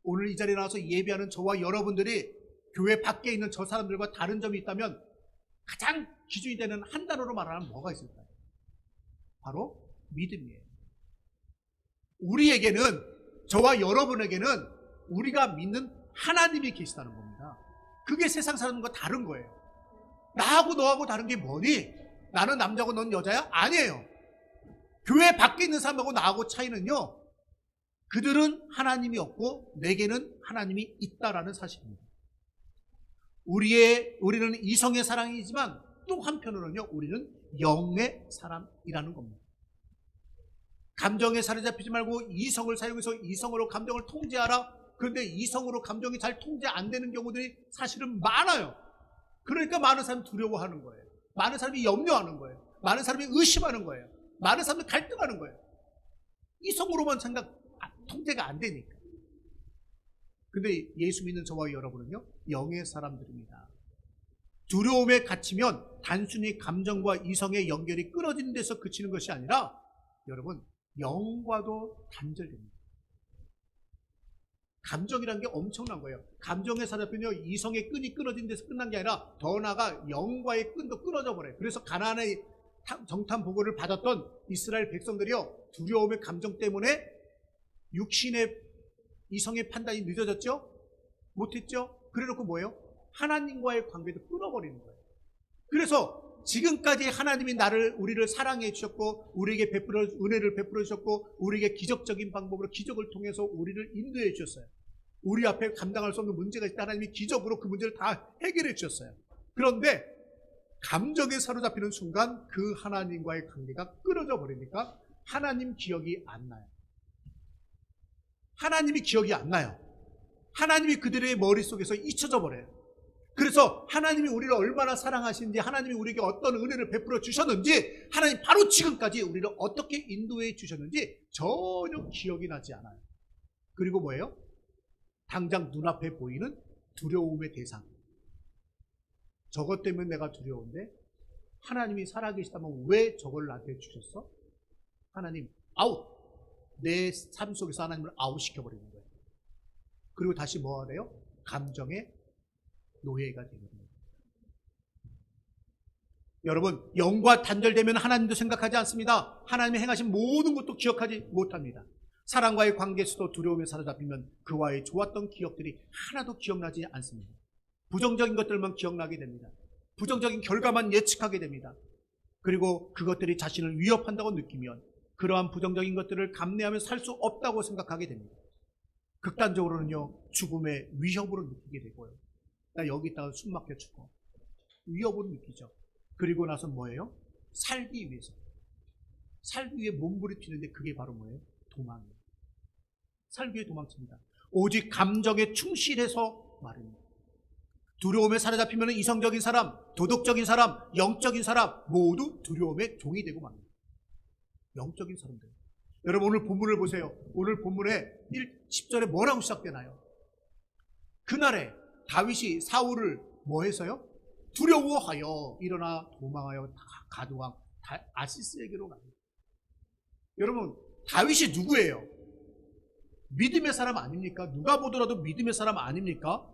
오늘 이 자리에 나와서 예배하는 저와 여러분들이 교회 밖에 있는 저 사람들과 다른 점이 있다면 가장 기준이 되는 한 단어로 말하면 뭐가 있을까요? 바로 믿음이에요. 우리에게는, 저와 여러분에게는 우리가 믿는 하나님이 계시다는 겁니다. 그게 세상 사람과 다른 거예요. 나하고 너하고 다른 게 뭐니? 나는 남자고 넌 여자야? 아니에요. 교회 밖에 있는 사람하고 나하고 차이는요, 그들은 하나님이 없고 내게는 하나님이 있다라는 사실입니다. 우리는 이성의 사랑이지만 또 한편으로는요, 우리는 영의 사람이라는 겁니다. 감정에 사로잡히지 말고 이성을 사용해서 이성으로 감정을 통제하라. 그런데 이성으로 감정이 잘 통제 안 되는 경우들이 사실은 많아요. 그러니까 많은 사람이 두려워하는 거예요. 많은 사람이 염려하는 거예요. 많은 사람이 의심하는 거예요. 많은 사람이 갈등하는 거예요. 이성으로만 통제가 안 되니까. 근데 예수 믿는 저와 여러분은요, 영의 사람들입니다. 두려움에 갇히면 단순히 감정과 이성의 연결이 끊어지는 데서 그치는 것이 아니라 여러분, 영과도 단절됩니다. 감정이라는 게 엄청난 거예요. 감정에 사로잡히며 이성의 끈이 끊어진 데서 끝난 게 아니라 더 나아가 영과의 끈도 끊어져 버려요. 그래서 가나안의 정탐 보고를 받았던 이스라엘 백성들이요, 두려움의 감정 때문에 육신의 이성의 판단이 늦어졌죠? 못했죠? 그래놓고 뭐예요? 하나님과의 관계도 끊어버리는 거예요. 그래서 지금까지 하나님이 우리를 사랑해 주셨고, 우리에게 은혜를 베풀어 주셨고, 우리에게 기적적인 방법으로 기적을 통해서 우리를 인도해 주셨어요. 우리 앞에 감당할 수 없는 문제가 있다. 하나님이 기적으로 그 문제를 다 해결해 주셨어요. 그런데 감정에 사로잡히는 순간 그 하나님과의 관계가 끊어져 버리니까 하나님 기억이 안 나요. 하나님이 기억이 안 나요. 하나님이 그들의 머릿속에서 잊혀져 버려요. 그래서 하나님이 우리를 얼마나 사랑하시는지, 하나님이 우리에게 어떤 은혜를 베풀어 주셨는지, 하나님 바로 지금까지 우리를 어떻게 인도해 주셨는지 전혀 기억이 나지 않아요. 그리고 뭐예요? 당장 눈앞에 보이는 두려움의 대상. 저것 때문에 내가 두려운데 하나님이 살아계시다면 왜 저걸 나한테 주셨어? 하나님 아웃! 내 삶 속에서 하나님을 아웃시켜버리는 거예요. 그리고 다시 뭐가 돼요? 감정의 노예가 되거든요. 여러분, 영과 단절되면 하나님도 생각하지 않습니다. 하나님이 행하신 모든 것도 기억하지 못합니다. 사랑과의 관계에서도 두려움에 사로잡히면 그와의 좋았던 기억들이 하나도 기억나지 않습니다. 부정적인 것들만 기억나게 됩니다. 부정적인 결과만 예측하게 됩니다. 그리고 그것들이 자신을 위협한다고 느끼면 그러한 부정적인 것들을 감내하며 살 수 없다고 생각하게 됩니다. 극단적으로는요, 죽음의 위협으로 느끼게 되고요. 나 여기 있다가 숨 막혀 죽어. 위협으로 느끼죠. 그리고 나서 뭐예요? 살기 위해서. 살기 위해 몸부림치는데 그게 바로 뭐예요? 도망이에요. 살기 위해 도망칩니다. 오직 감정에 충실해서 말입니다. 두려움에 사로잡히면 이성적인 사람, 도덕적인 사람, 영적인 사람 모두 두려움의 종이 되고 맙니다. 영적인 사람들. 여러분 오늘 본문을 보세요. 오늘 본문에 10절에 뭐라고 시작되나요? 그날에 다윗이 사울을 뭐 해서요? 두려워하여 일어나 도망하여 가두왕 아시스에게로 갑니다. 여러분 다윗이 누구예요? 믿음의 사람 아닙니까? 누가 보더라도 믿음의 사람 아닙니까?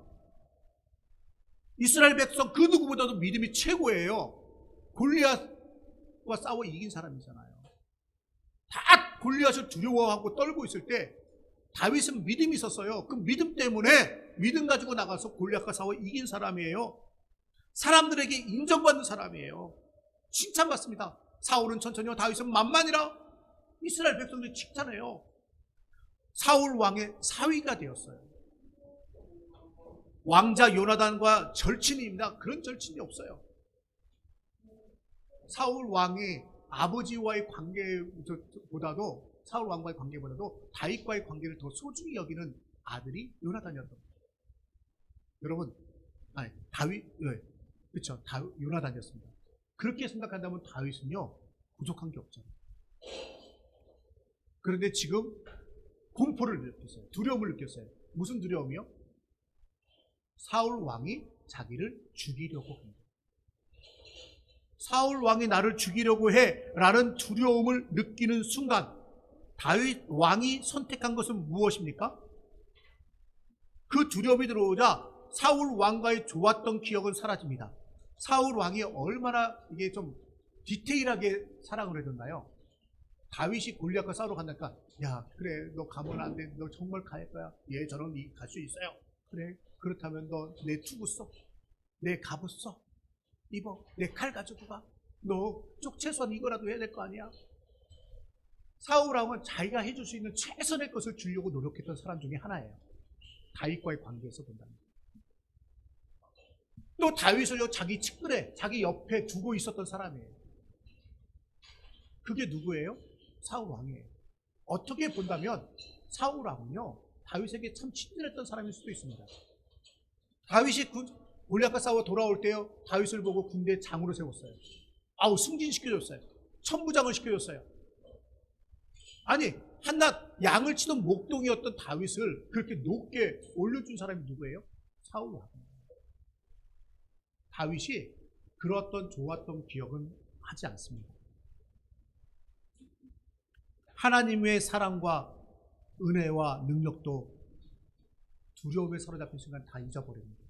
이스라엘 백성 그 누구보다도 믿음이 최고예요. 골리앗과 싸워 이긴 사람이잖아요. 다 골리앗을 두려워하고 떨고 있을 때 다윗은 믿음이 있었어요. 그 믿음 때문에 믿음 가지고 나가서 골리앗과 싸워 이긴 사람이에요. 사람들에게 인정받는 사람이에요. 칭찬받습니다. 사울은 천천히요, 다윗은 만만이라. 이스라엘 백성들이 칭찬해요. 사울 왕의 사위가 되었어요. 왕자 요나단과 절친입니다. 그런 절친이 없어요. 사울 왕이 아버지와의 관계보다도, 사울 왕과의 관계보다도 다윗과의 관계를 더 소중히 여기는 아들이 요나단이었던 거예요. 여러분, 아니 다윗, 네, 그렇죠, 요나단이었습니다. 그렇게 생각한다면 다윗은요 부족한 게 없잖아요. 그런데 지금 공포를 느꼈어요. 두려움을 느꼈어요. 무슨 두려움이요? 사울 왕이 자기를 죽이려고 합니다. 사울 왕이 나를 죽이려고 해 라는 두려움을 느끼는 순간 다윗 왕이 선택한 것은 무엇입니까? 그 두려움이 들어오자 사울 왕과의 좋았던 기억은 사라집니다. 사울 왕이 얼마나 이게 좀 디테일하게 사랑을 해줬나요? 다윗이 골리앗과 싸우러 간다니까, 야 그래 너 가면 안 돼. 너 정말 갈 거야. 예, 저는 갈 수 있어요. 그래, 그렇다면 너 내 투구 써, 내 갑옷 써, 입어, 내 칼 가지고 가. 너 최소한 이거라도 해야 될 거 아니야. 사울 왕은 자기가 해줄 수 있는 최선의 것을 주려고 노력했던 사람 중에 하나예요. 다윗과의 관계에서 본다면. 또 다윗을요 자기 측근에, 자기 옆에 두고 있었던 사람이에요. 그게 누구예요? 사울 왕이에요. 어떻게 본다면 사울 왕은요 다윗에게 참 친절했던 사람일 수도 있습니다. 다윗이 골리앗과 싸워 돌아올 때요 다윗을 보고 군대 장으로 세웠어요. 아우, 승진시켜줬어요. 천부장을 시켜줬어요. 아니 한낱 양을 치던 목동이었던 다윗을 그렇게 높게 올려준 사람이 누구예요? 사울 왕. 다윗이 그렇던 좋았던 기억은 하지 않습니다. 하나님의 사랑과 은혜와 능력도 두려움에 사로잡힌 순간 다 잊어버립니다.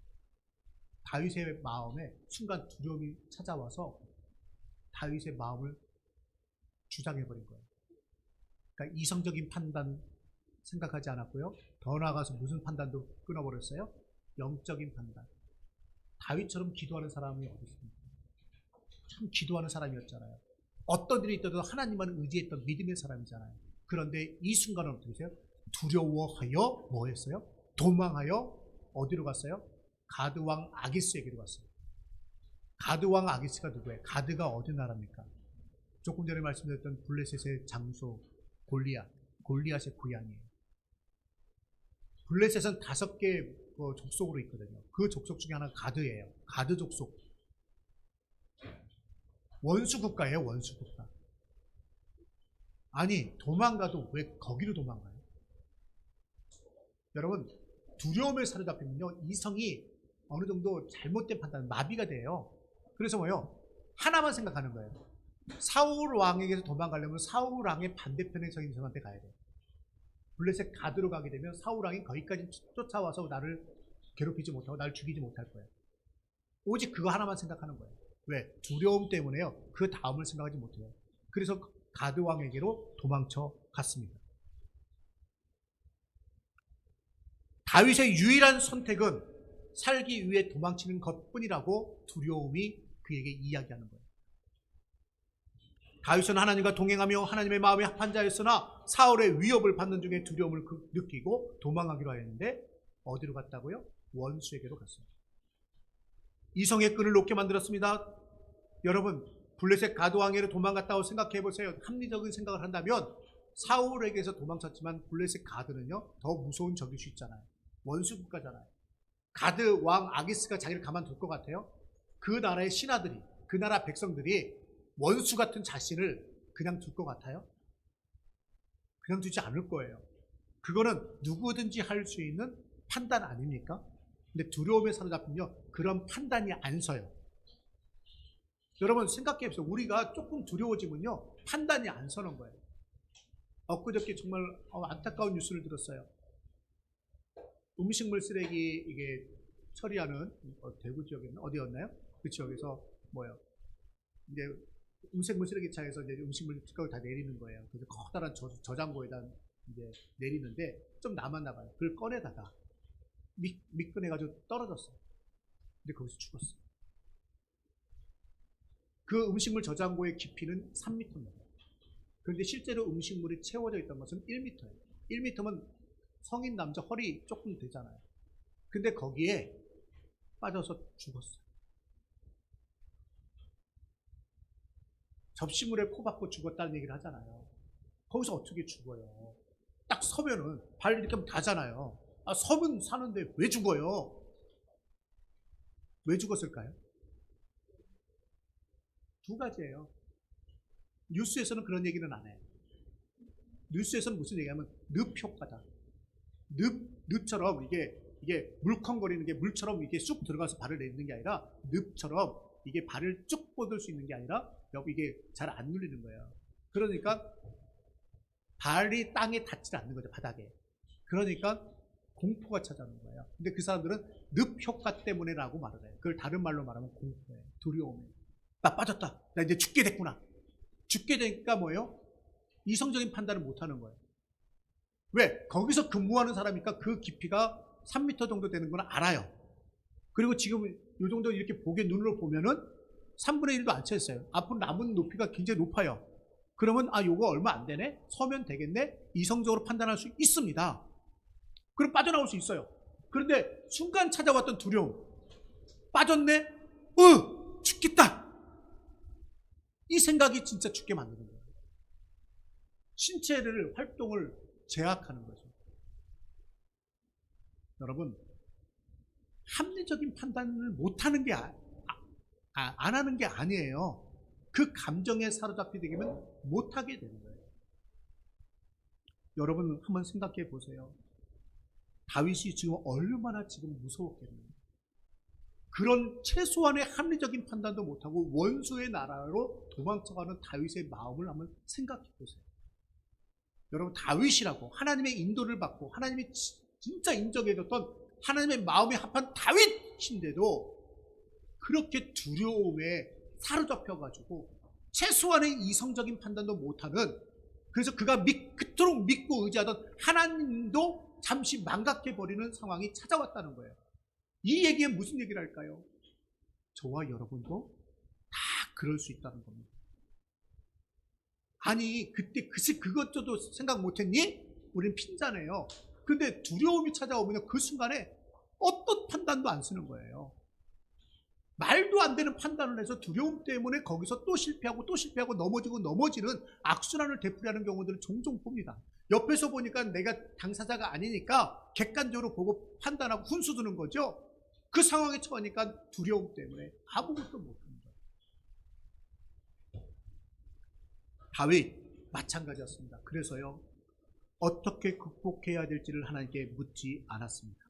다윗의 마음에 순간 두려움이 찾아와서 다윗의 마음을 주장해버린 거예요. 그러니까 이성적인 판단 생각하지 않았고요. 더 나아가서 무슨 판단도 끊어버렸어요? 영적인 판단. 다윗처럼 기도하는 사람이 어디 있습니까? 참 기도하는 사람이었잖아요. 어떤 일이 있더라도 하나님만 의지했던 믿음의 사람이잖아요. 그런데 이 순간은 어떻게 되세요? 두려워하여 뭐 했어요? 도망하여 어디로 갔어요? 가드 왕 아기스에게로 갔어요. 가드 왕 아기스가 누구예요? 가드가 어디 나라입니까? 조금 전에 말씀드렸던 블레셋의 장소 골리앗의 고향이에요. 블레셋은 5개 족속으로 있거든요. 그 족속 중에 하나가 가드예요. 가드 족속. 원수 국가예요, 원수 국가. 아니, 도망가도 왜 거기로 도망가요? 여러분, 두려움에 사로잡히면요, 이성이 어느 정도 잘못된 판단, 마비가 돼요. 그래서 뭐요? 하나만 생각하는 거예요. 사울 왕에게서 도망가려면 사울 왕의 반대편에 서 있는 사람한테 가야 돼요. 블레셋 가드로 가게 되면 사울 왕이 거기까지 쫓아와서 나를 괴롭히지 못하고 나를 죽이지 못할 거예요. 오직 그거 하나만 생각하는 거예요. 왜? 두려움 때문에요. 그 다음을 생각하지 못해요. 그래서 가드 왕에게로 도망쳐 갔습니다. 다윗의 유일한 선택은 살기 위해 도망치는 것뿐이라고 두려움이 그에게 이야기하는 거예요. 다윗은 하나님과 동행하며 하나님의 마음에 합한 자였으나 사울의 위협을 받는 중에 두려움을 느끼고 도망하기로 하였는데 어디로 갔다고요? 원수에게로 갔어요. 이성의 끈을 놓게 만들었습니다. 여러분, 블레셋 가드왕에게로 도망갔다고 생각해 보세요. 합리적인 생각을 한다면 사울에게서 도망쳤지만 블레셋 가드는요, 더 무서운 적일 수 있잖아요. 원수 국가잖아요. 가드 왕 아기스가 자기를 가만둘 것 같아요? 그 나라의 신하들이, 그 나라 백성들이 원수 같은 자신을 그냥 둘 것 같아요? 그냥 두지 않을 거예요. 그거는 누구든지 할 수 있는 판단 아닙니까? 근데 두려움에 사로잡히면요, 그런 판단이 안 서요. 여러분 생각해 보세요. 우리가 조금 두려워지면요, 판단이 안 서는 거예요. 엊그저께 정말 안타까운 뉴스를 들었어요. 음식물 쓰레기 이게 처리하는 대구 지역이었나 어디였나요? 그 지역에서 뭐요? 이제 음식물 쓰레기 차에서 이제 음식물 뚜껑을 다 내리는 거예요. 그래서 커다란 저장고에다 이제 내리는데 좀 남았나 봐요. 그걸 꺼내다가 미끈해가지고 떨어졌어요. 근데 거기서 죽었어요. 그 음식물 저장고의 깊이는 3m입니다. 그런데 실제로 음식물이 채워져 있던 것은 1m예요. 1m면 성인 남자 허리 조금 되잖아요. 근데 거기에 빠져서 죽었어요. 접시물에 코 박고 죽었다는 얘기를 하잖아요. 거기서 어떻게 죽어요? 딱 서면은 발 이렇게 하면 다잖아요. 서면 사는데 왜 죽어요? 왜 죽었을까요? 두 가지예요. 뉴스에서는 그런 얘기는 안 해요. 뉴스에서는 무슨 얘기하면 늪 효과다. 늪처럼 이게 물컹거리는 게 물처럼 이게 쑥 들어가서 발을 내딛는 게 아니라 늪처럼 이게 발을 쭉 뻗을 수 있는 게 아니라 이게 잘 안 눌리는 거예요. 그러니까 발이 땅에 닿지 않는 거죠, 바닥에. 그러니까 공포가 찾아오는 거예요. 근데 그 사람들은 늪 효과 때문에라고 말을 해요. 그걸 다른 말로 말하면 공포예요. 두려움이에요. 나 빠졌다. 나 이제 죽게 됐구나. 죽게 되니까 뭐예요? 이성적인 판단을 못 하는 거예요. 왜? 거기서 근무하는 사람이니까 그 깊이가 3m 정도 되는 건 알아요. 그리고 지금 이 정도 이렇게 보게 눈으로 보면은 3분의 1도 안 채웠어요. 앞으로 남은 높이가 굉장히 높아요. 그러면 요거 얼마 안 되네? 서면 되겠네? 이성적으로 판단할 수 있습니다. 그럼 빠져나올 수 있어요. 그런데 순간 찾아왔던 두려움. 빠졌네? 죽겠다! 이 생각이 진짜 죽게 만드는 거예요. 신체를 활동을 제약하는 거죠. 여러분, 합리적인 판단을 못하는 게 안 하는 게 아니에요. 그 감정에 사로잡히게 되면 못하게 되는 거예요. 여러분 한번 생각해 보세요. 다윗이 지금 얼마나 지금 무서웠겠네요. 그런 최소한의 합리적인 판단도 못하고 원수의 나라로 도망쳐가는 다윗의 마음을 한번 생각해 보세요. 여러분, 다윗이라고 하나님의 인도를 받고 하나님이 진짜 인정해줬던 하나님의 마음에 합한 다윗인데도 그렇게 두려움에 사로잡혀가지고 최소한의 이성적인 판단도 못하는, 그래서 그가 그토록 믿고 의지하던 하나님도 잠시 망각해버리는 상황이 찾아왔다는 거예요. 이 얘기에 무슨 얘기를 할까요? 저와 여러분도 다 그럴 수 있다는 겁니다. 아니 그때 그것저것 생각 못했니? 우린 핀잔해요. 근데 두려움이 찾아오면 그 순간에 어떤 판단도 안 쓰는 거예요. 말도 안 되는 판단을 해서 두려움 때문에 거기서 또 실패하고 넘어지고 넘어지는 악순환을 되풀이하는 경우들을 종종 봅니다. 옆에서 보니까 내가 당사자가 아니니까 객관적으로 보고 판단하고 훈수 두는 거죠. 그 상황에 처하니까 두려움 때문에 아무것도 못합니다. 다윗 마찬가지였습니다. 그래서요, 어떻게 극복해야 될지를 하나님께 묻지 않았습니다.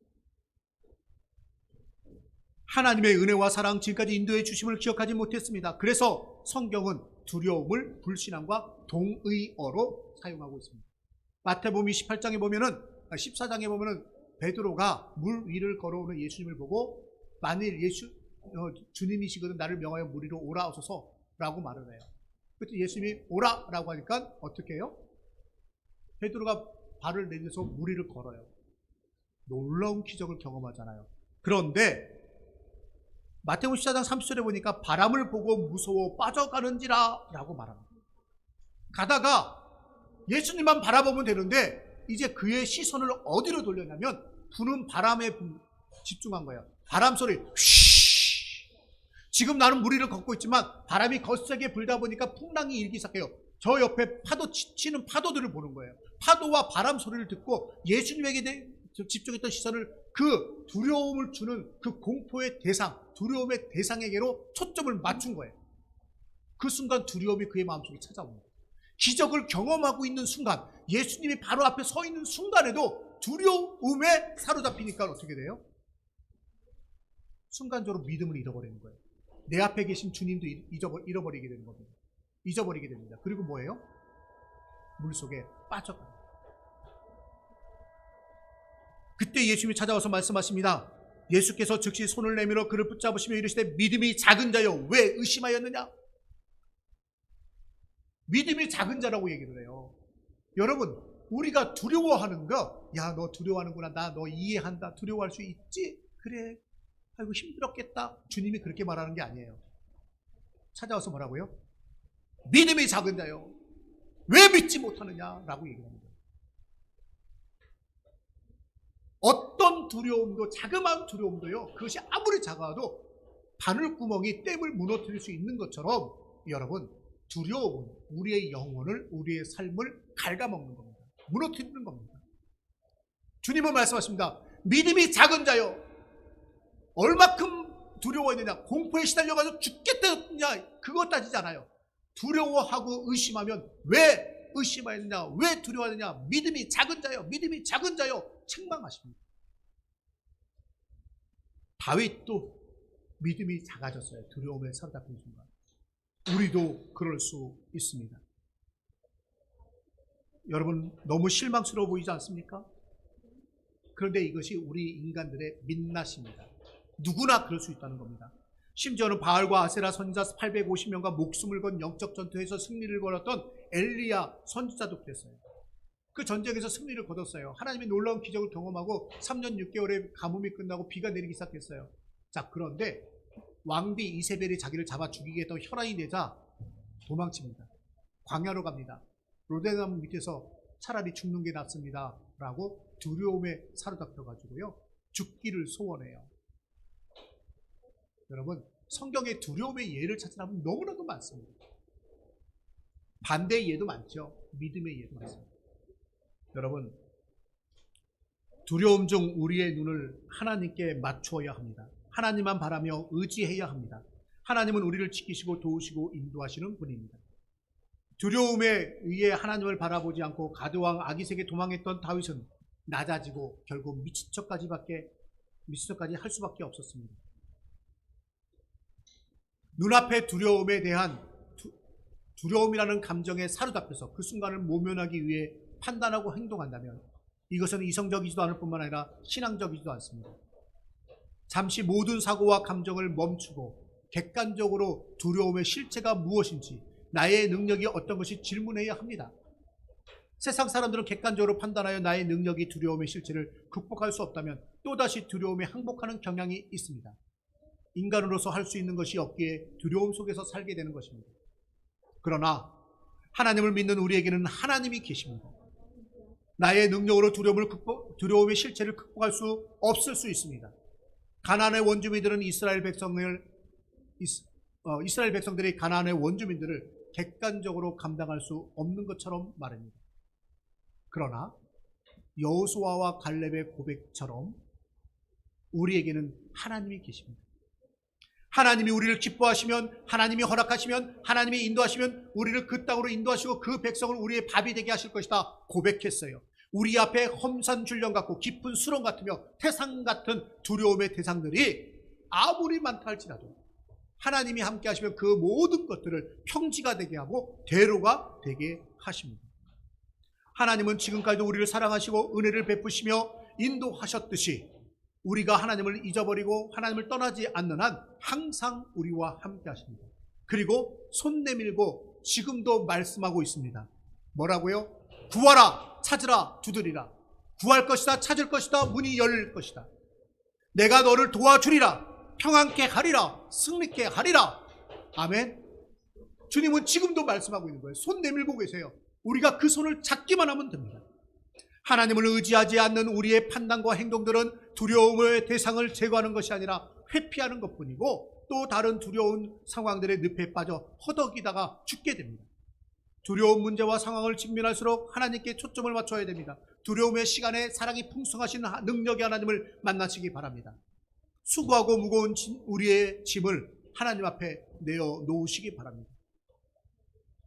하나님의 은혜와 사랑, 지금까지 인도해 주심을 기억하지 못했습니다. 그래서 성경은 두려움을 불신앙과 동의어로 사용하고 있습니다. 마태복음 18장에 보면은 14장에 보면은 베드로가 물 위를 걸어오는 예수님을 보고 만일 주님이시거든 나를 명하여 물 위로 오라옵소서라고 말을 해요. 그때 예수님이 오라라고 하니까 어떻게 해요? 베드로가 발을 내려서 물 위를 걸어요. 놀라운 기적을 경험하잖아요. 그런데 마태복음 14장 30절에 보니까 바람을 보고 무서워 빠져가는지라 라고 말합니다. 가다가 예수님만 바라보면 되는데 이제 그의 시선을 어디로 돌렸냐면 부는 바람에 집중한 거예요. 바람 소리 휘. 지금 나는 물 위를 걷고 있지만 바람이 거세게 불다 보니까 풍랑이 일기 시작해요. 저 옆에 파도 치는 파도들을 보는 거예요. 파도와 바람 소리를 듣고 예수님에게 집중했던 시선을 그 두려움을 주는 그 공포의 대상, 두려움의 대상에게로 초점을 맞춘 거예요. 그 순간 두려움이 그의 마음속에 찾아옵니다. 기적을 경험하고 있는 순간, 예수님이 바로 앞에 서 있는 순간에도 두려움에 사로잡히니까 어떻게 돼요? 순간적으로 믿음을 잃어버리는 거예요. 내 앞에 계신 주님도 잃어버리게 되는 겁니다. 잊어버리게 됩니다. 그리고 뭐예요? 물속에 빠져가요. 그때 예수님이 찾아와서 말씀하십니다. 예수께서 즉시 손을 내밀어 그를 붙잡으시며 이르시되 믿음이 작은 자여 왜 의심하였느냐? 믿음이 작은 자라고 얘기를 해요. 여러분, 우리가 두려워하는 거, 야, 너 두려워하는구나. 나 너 이해한다. 두려워할 수 있지? 그래. 아이고 힘들었겠다. 주님이 그렇게 말하는 게 아니에요. 찾아와서 뭐라고요? 믿음이 작은 자여 왜 믿지 못하느냐라고 얘기합니다. 어떤 두려움도, 자그마한 두려움도요, 그것이 아무리 작아도 바늘구멍이 댐을 무너뜨릴 수 있는 것처럼 여러분, 두려움은 우리의 영혼을, 우리의 삶을 갉아먹는 겁니다. 무너뜨리는 겁니다. 주님은 말씀하십니다. 믿음이 작은 자여 얼마큼 두려워했느냐? 공포에 시달려가지고 죽겠다냐? 그거 따지지 않아요. 두려워하고 의심하면 왜 의심하였느냐? 왜 두려워하느냐? 믿음이 작은 자여, 믿음이 작은 자여 책망하십니다. 다윗도 믿음이 작아졌어요. 두려움에 사로잡힌 순간. 우리도 그럴 수 있습니다. 여러분, 너무 실망스러워 보이지 않습니까? 그런데 이것이 우리 인간들의 민낯입니다. 누구나 그럴 수 있다는 겁니다. 심지어는 바알과 아세라 선지자 850명과 목숨을 건 영적 전투에서 승리를 거뒀던 엘리야 선지자도 그랬어요. 그 전쟁에서 승리를 거뒀어요. 하나님의 놀라운 기적을 경험하고 3년 6개월의 가뭄이 끝나고 비가 내리기 시작했어요. 자, 그런데 왕비 이세벨이 자기를 잡아 죽이겠다고 혈안이 되자 도망칩니다. 광야로 갑니다. 로데나무 밑에서 차라리 죽는 게 낫습니다 라고 두려움에 사로잡혀가지고요, 죽기를 소원해요. 여러분, 성경에 두려움의 예를 찾으라면 너무나도 많습니다. 반대의 예도 많죠. 믿음의 예도 많습니다. 여러분, 두려움 중 우리의 눈을 하나님께 맞추어야 합니다. 하나님만 바라며 의지해야 합니다. 하나님은 우리를 지키시고 도우시고 인도하시는 분입니다. 두려움에 의해 하나님을 바라보지 않고 가드왕 아기색에 도망했던 다윗은 낮아지고 결국 미친 척까지 할 수밖에 없었습니다. 눈앞의 두려움에 대한 두려움이라는 감정에 사로잡혀서 그 순간을 모면하기 위해 판단하고 행동한다면 이것은 이성적이지도 않을 뿐만 아니라 신앙적이지도 않습니다. 잠시 모든 사고와 감정을 멈추고 객관적으로 두려움의 실체가 무엇인지, 나의 능력이 어떤 것이 질문해야 합니다. 세상 사람들은 객관적으로 판단하여 나의 능력이 두려움의 실체를 극복할 수 없다면 또다시 두려움에 항복하는 경향이 있습니다. 인간으로서 할 수 있는 것이 없기에 두려움 속에서 살게 되는 것입니다. 그러나 하나님을 믿는 우리에게는 하나님이 계십니다. 나의 능력으로 두려움의 실체를 극복할 수 없을 수 있습니다. 가나안의 원주민들은 이스라엘 백성들이 가나안의 원주민들을 객관적으로 감당할 수 없는 것처럼 말합니다. 그러나 여호수아와 갈렙의 고백처럼 우리에게는 하나님이 계십니다. 하나님이 우리를 기뻐하시면, 하나님이 허락하시면, 하나님이 인도하시면 우리를 그 땅으로 인도하시고 그 백성을 우리의 밥이 되게 하실 것이다 고백했어요. 우리 앞에 험산 줄령 같고 깊은 수렁 같으며 태산 같은 두려움의 대상들이 아무리 많다 할지라도 하나님이 함께 하시면 그 모든 것들을 평지가 되게 하고 대로가 되게 하십니다. 하나님은 지금까지도 우리를 사랑하시고 은혜를 베푸시며 인도하셨듯이 우리가 하나님을 잊어버리고 하나님을 떠나지 않는 한 항상 우리와 함께 하십니다. 그리고 손 내밀고 지금도 말씀하고 있습니다. 뭐라고요? 구하라, 찾으라, 두드리라. 구할 것이다, 찾을 것이다, 문이 열릴 것이다. 내가 너를 도와주리라, 평안케 하리라, 승리케 하리라. 아멘. 주님은 지금도 말씀하고 있는 거예요. 손 내밀고 계세요. 우리가 그 손을 잡기만 하면 됩니다. 하나님을 의지하지 않는 우리의 판단과 행동들은 두려움의 대상을 제거하는 것이 아니라 회피하는 것뿐이고 또 다른 두려운 상황들의 늪에 빠져 허덕이다가 죽게 됩니다. 두려운 문제와 상황을 직면할수록 하나님께 초점을 맞춰야 됩니다. 두려움의 시간에 사랑이 풍성하신 능력의 하나님을 만나시기 바랍니다. 수고하고 무거운 우리의 짐을 하나님 앞에 내어 놓으시기 바랍니다.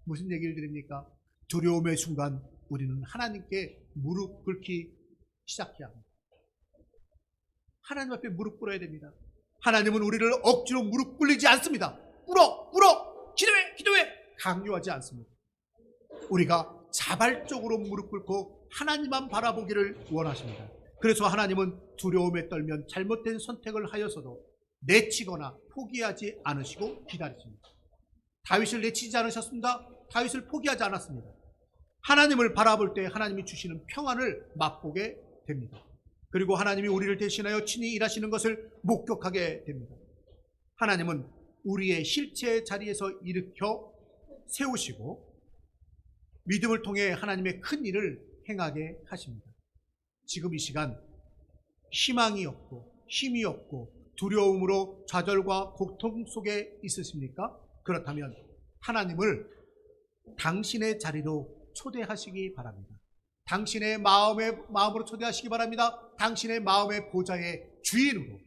무슨 얘기를 드립니까? 두려움의 순간 우리는 하나님께 무릎 꿇기 시작해야 합니다. 하나님 앞에 무릎 꿇어야 됩니다. 하나님은 우리를 억지로 무릎 꿇리지 않습니다. 꿇어, 기도해 강요하지 않습니다. 우리가 자발적으로 무릎 꿇고 하나님만 바라보기를 원하십니다. 그래서 하나님은 두려움에 떨면 잘못된 선택을 하여서도 내치거나 포기하지 않으시고 기다리십니다. 다윗을 내치지 않으셨습니다. 다윗을 포기하지 않았습니다. 하나님을 바라볼 때 하나님이 주시는 평안을 맛보게 됩니다. 그리고 하나님이 우리를 대신하여 친히 일하시는 것을 목격하게 됩니다. 하나님은 우리의 실체의 자리에서 일으켜 세우시고 믿음을 통해 하나님의 큰 일을 행하게 하십니다. 지금 이 시간 희망이 없고 힘이 없고 두려움으로 좌절과 고통 속에 있으십니까? 그렇다면 하나님을 당신의 자리로 초대하시기 바랍니다. 당신의 마음으로 초대하시기 바랍니다. 당신의 마음의 보좌의 주인으로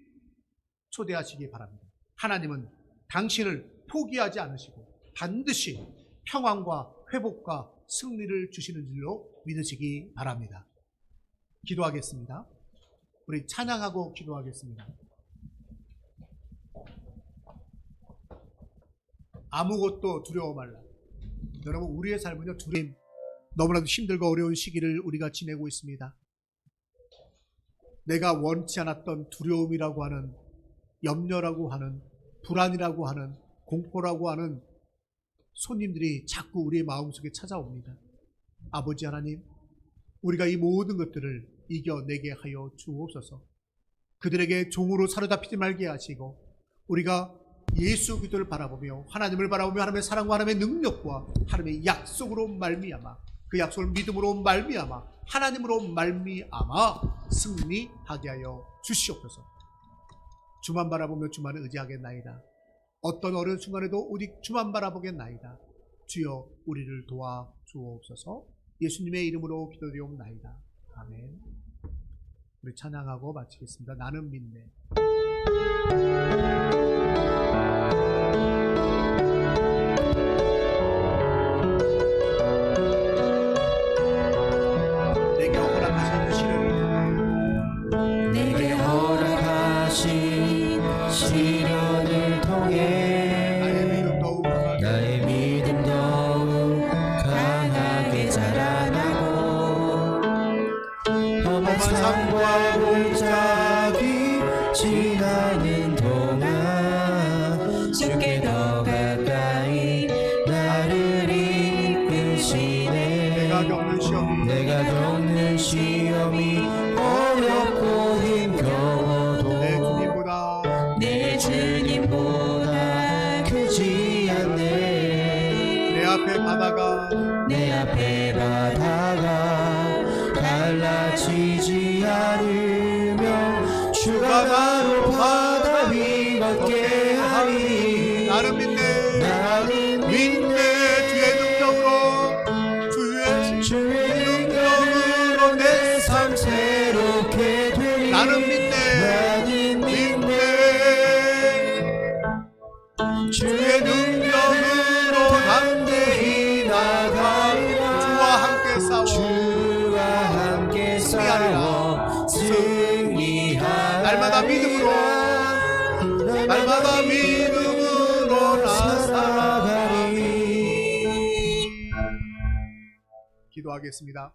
초대하시기 바랍니다. 하나님은 당신을 포기하지 않으시고 반드시 평안과 회복과 승리를 주시는 줄로 믿으시기 바랍니다. 기도하겠습니다. 우리 찬양하고 기도하겠습니다. 아무것도 두려워 말라. 여러분, 우리의 삶은요, 너무나도 힘들고 어려운 시기를 우리가 지내고 있습니다. 내가 원치 않았던 두려움이라고 하는, 염려라고 하는, 불안이라고 하는, 공포라고 하는 손님들이 자꾸 우리의 마음속에 찾아옵니다. 아버지 하나님, 우리가 이 모든 것들을 이겨내게 하여 주옵소서. 그들에게 종으로 사로잡히지 말게 하시고 우리가 예수 그리스도를 바라보며 하나님을 바라보며 하나님의 사랑과 하나님의 능력과 하나님의 약속으로 말미암아 그 약속을 믿음으로 말미암아 하나님으로 말미암아 승리하게 하여 주시옵소서. 주만 바라보며 주만 의지하겠나이다. 어떤 어려운 순간에도 오직 주만 바라보겠나이다. 주여 우리를 도와 주옵소서. 예수님의 이름으로 기도드리옵나이다. 아멘. 우리 찬양하고 마치겠습니다. 나는 믿네. 내게 허락하신 시련을 통해 나의 믿음 더욱 강하게 자라나고 험한 산과 골짜기 지나는 동안 주께 더 가까이 나를 이끄시네. 내가 겪는 시험이 어렵고 힘겨워 앞에 바다가 갈라지지 않으며 주가 바로 바다 위 걷게 하리. 나는 믿네. 나는 믿네. 주의 능력으로 내 삶 새롭게 되리. 나는 믿네. 나는 믿네. 주의 능력으로 담대히 나가리라. 주와 함께 싸워 승리하리라. 날마다 믿음으로 나 살아가리. 기도하겠습니다.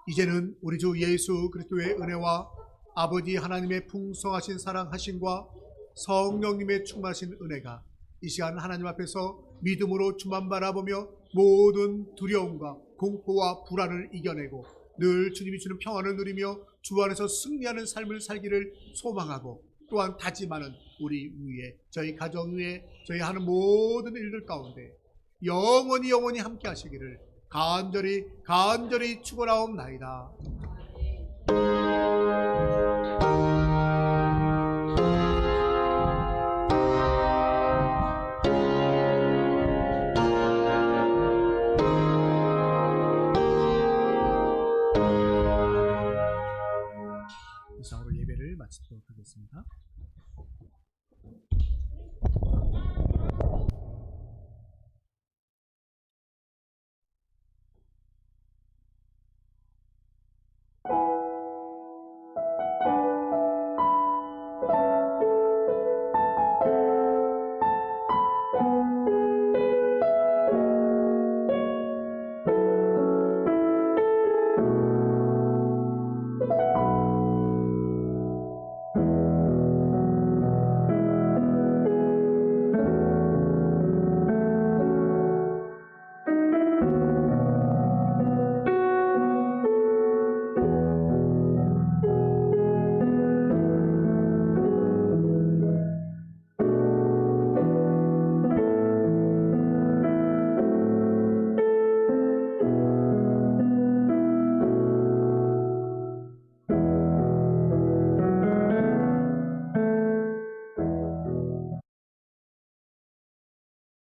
이제는 우리 주 예수 그리스도의 은혜와 아버지 하나님의 풍성하신 사랑하심과 성령님의 충만하신 은혜가 이 시간 하나님 앞에서 믿음으로 주만 바라보며 모든 두려움과 공포와 불안을 이겨내고 늘 주님이 주는 평안을 누리며 주 안에서 승리하는 삶을 살기를 소망하고 또한 다짐하는 우리 위에, 저희 가정 위에, 저희 하는 모든 일들 가운데 영원히 함께 하시기를 간절히 축원하옵나이다.